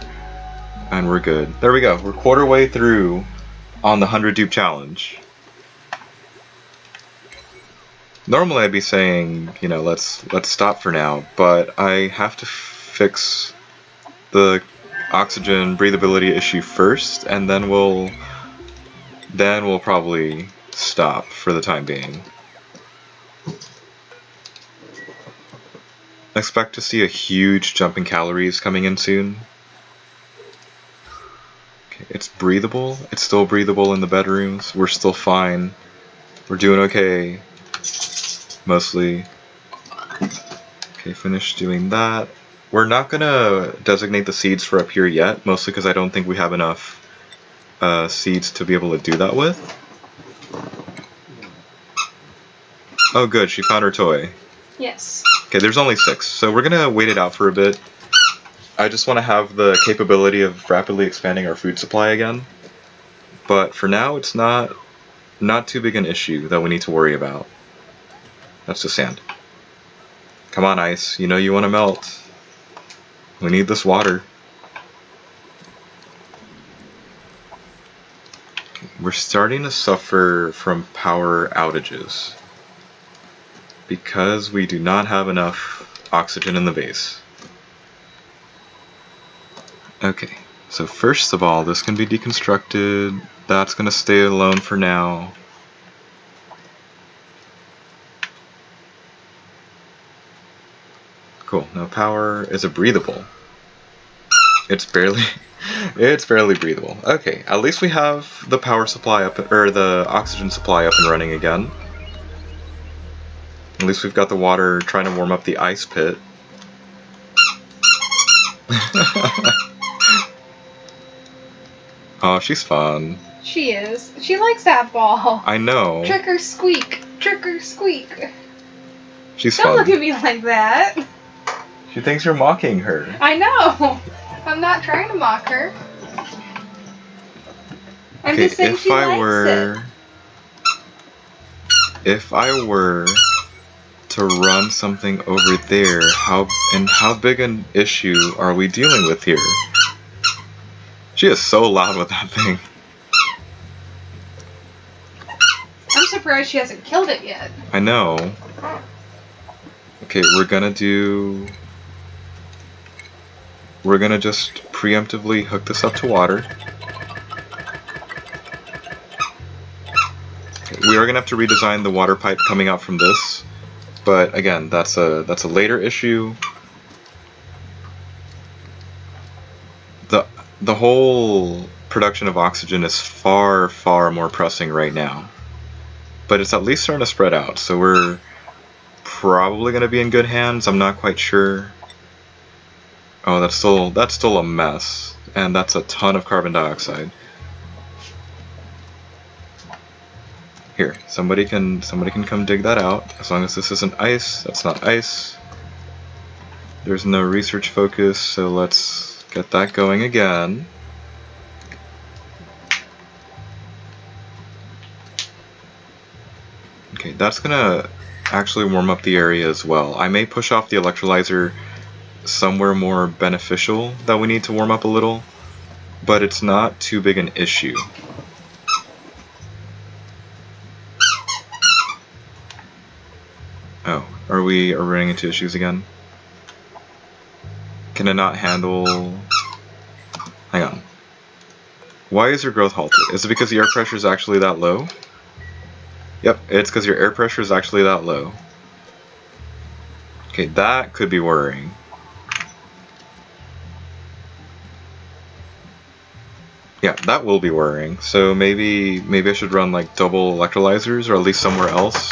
and we're good. There we go. We're quarter way through on the 100 dupe challenge. Normally I'd be saying, you know, let's stop for now, but I have to fix the oxygen breathability issue first, and then we'll probably stop for the time being. Expect to see a huge jump in calories coming in soon. Okay, it's breathable. It's still breathable in the bedrooms. We're still fine. We're doing okay. Mostly. Okay, finished doing that. We're not gonna designate the seeds for up here yet, mostly because I don't think we have enough seeds to be able to do that with. Oh good, she found her toy. Yes. Okay, there's only 6, so we're gonna wait it out for a bit. I just want to have the capability of rapidly expanding our food supply again. But for now, it's not too big an issue that we need to worry about. That's just sand. Come on, ice. You know you want to melt. We need this water. We're starting to suffer from power outages because we do not have enough oxygen in the base. Okay, so first of all, this can be deconstructed. That's going to stay alone for now. Cool. Now power, is it breathable? It's barely breathable. Okay, at least we have the power supply up, or the oxygen supply up and running again. At least we've got the water trying to warm up the ice pit. Oh, she's fun. She is. She likes that ball. I know. Trick or squeak. Trick or squeak. She's Don't fun. look at me like that. She thinks you're mocking her. I know. I'm not trying to mock her. I'm just saying she likes it. If I were to run something over there, how big an issue are we dealing with here? She is so loud with that thing. I'm surprised she hasn't killed it yet. I know. Okay, we're gonna just preemptively hook this up to water. Okay, we are gonna have to redesign the water pipe coming out from this, but again, that's a later issue. The whole production of oxygen is far more pressing right now, but it's at least starting to spread out, so we're probably gonna be in good hands. I'm not quite sure. Oh, that's still a mess, and that's a ton of carbon dioxide. Here, somebody can come dig that out. As long as this isn't ice, that's not ice. There's no research focus, so let's get that going again. Okay, that's gonna actually warm up the area as well. I may push off the electrolyzer somewhere more beneficial that we need to warm up a little, but it's not too big an issue. Oh, are we running into issues again? Can it not handle... Hang on. Why is your growth halted? Is it because the air pressure is actually that low? Yep, it's because your air pressure is actually that low. Okay, that could be worrying. Yeah, that will be worrying. So maybe I should run like double electrolyzers, or at least somewhere else,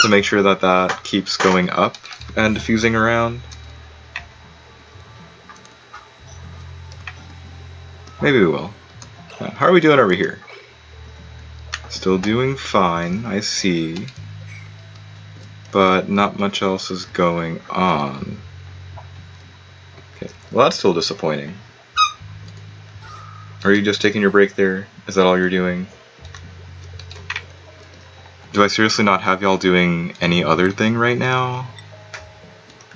to make sure that that keeps going up and diffusing around. Maybe we will. How are we doing over here? Still doing fine, I see. But not much else is going on. Okay, well that's still disappointing. Are you just taking your break there? Is that all you're doing? Do I seriously not have y'all doing any other thing right now?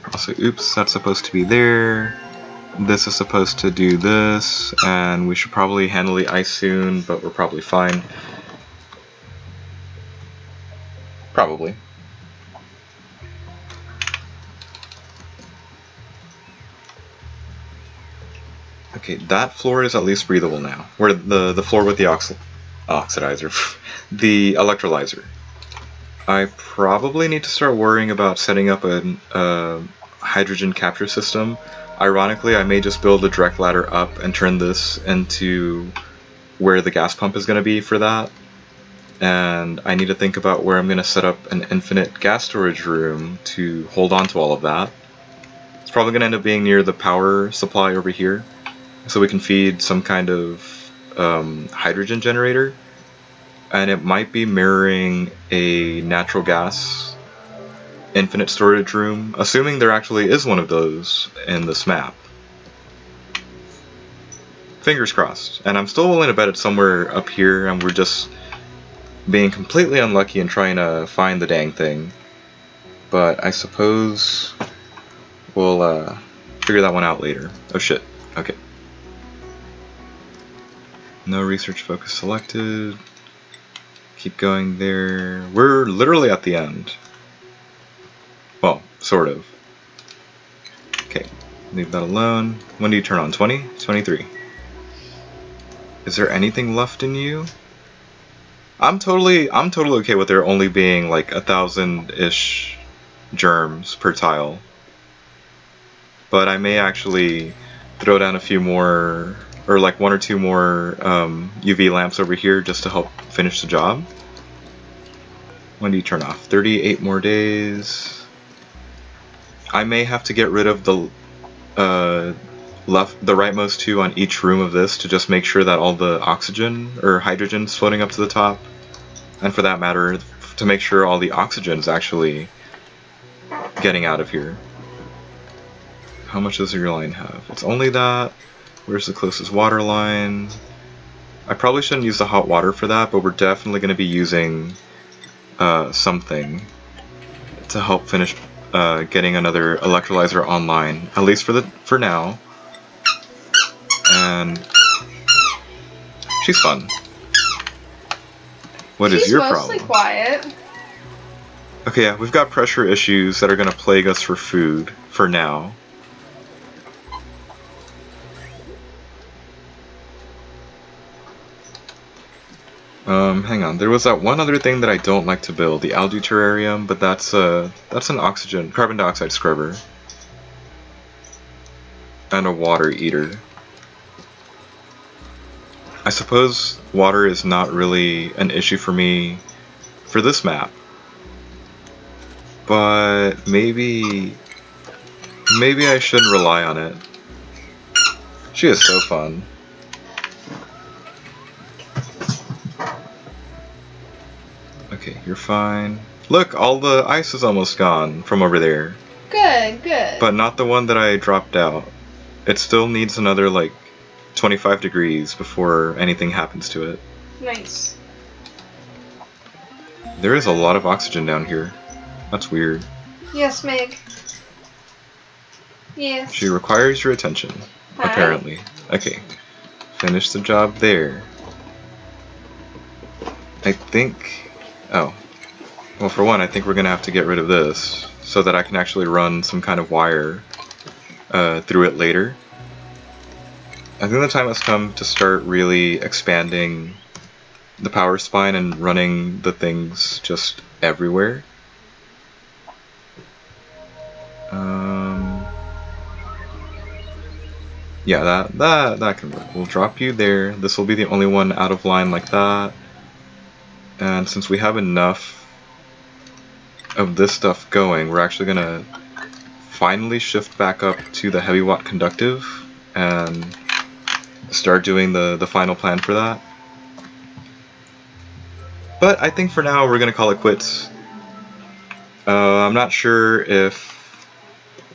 Also, oops, that's supposed to be there. This is supposed to do this, and we should probably handle the ice soon, but we're probably fine. Probably. Okay, that floor is at least breathable now. Where the floor with the oxidizer, the electrolyzer. I probably need to start worrying about setting up a hydrogen capture system. Ironically, I may just build a direct ladder up and turn this into where the gas pump is going to be for that. And I need to think about where I'm going to set up an infinite gas storage room to hold on to all of that. It's probably going to end up being near the power supply over here, so we can feed some kind of hydrogen generator. And it might be mirroring a natural gas infinite storage room, assuming there actually is one of those in this map. Fingers crossed. And I'm still willing to bet it's somewhere up here and we're just being completely unlucky and trying to find the dang thing. But I suppose we'll figure that one out later. Oh shit. Okay. No research focus selected. Keep going there. We're literally at the end. Well, sort of. Okay, leave that alone. When do you turn on? 20? 23. Is there anything left in you? I'm totally okay with there only being like 1,000-ish germs per tile. But I may actually throw down a few more, or like 1 or 2 more UV lamps over here just to help finish the job. When do you turn off? 38 more days. I may have to get rid of the rightmost 2 on each room of this to just make sure that all the oxygen or hydrogen's floating up to the top, and for that matter, to make sure all the oxygen's actually getting out of here. How much does your line have? It's only that. Where's the closest water line? I probably shouldn't use the hot water for that, but we're definitely going to be using something to help finish getting another electrolyzer online, at least for now. And she's fun. What is your problem? She's mostly quiet. Okay, yeah, we've got pressure issues that are going to plague us for food for now. Hang on. There was that one other thing that I don't like to build, the algae terrarium, but that's an carbon dioxide scrubber. And a water eater. I suppose water is not really an issue for me for this map. But maybe I shouldn't rely on it. She is so fun. Okay, you're fine. Look, all the ice is almost gone from over there. Good, good. But not the one that I dropped out. It still needs another, like, 25 degrees before anything happens to it. Nice. There is a lot of oxygen down here. That's weird. Yes, Meg. Yes. She requires your attention, Hi. apparently. Okay, finish the job there. I think... Oh. Well, for one, I think we're going to have to get rid of this so that I can actually run some kind of wire through it later. I think the time has come to start really expanding the power spine and running the things just everywhere. Yeah, that can work. We'll drop you there. This will be the only one out of line like that. And since we have enough of this stuff going, we're actually gonna finally shift back up to the heavy watt conductive and start doing the final plan for that. But I think for now we're gonna call it quits. I'm not sure if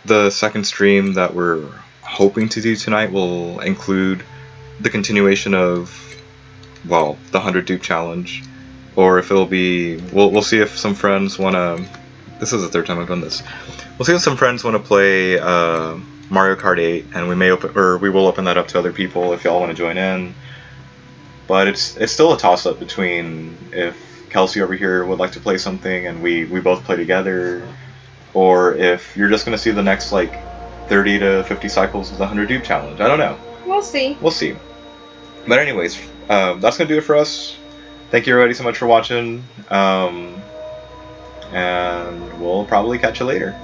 the second stream that we're hoping to do tonight will include the continuation of well, the 100 Dupe challenge, or if it'll be, we'll see if some friends want to. This is the third time I've done this. We'll see if some friends want to play Mario Kart 8, and we will open that up to other people if y'all want to join in. But it's still a toss up between if Kelsey over here would like to play something and we both play together, or if you're just gonna see the next like 30 to 50 cycles of the 100 Dupe challenge. I don't know. We'll see. We'll see. But anyways, that's gonna do it for us. Thank you everybody so much for watching, and we'll probably catch you later.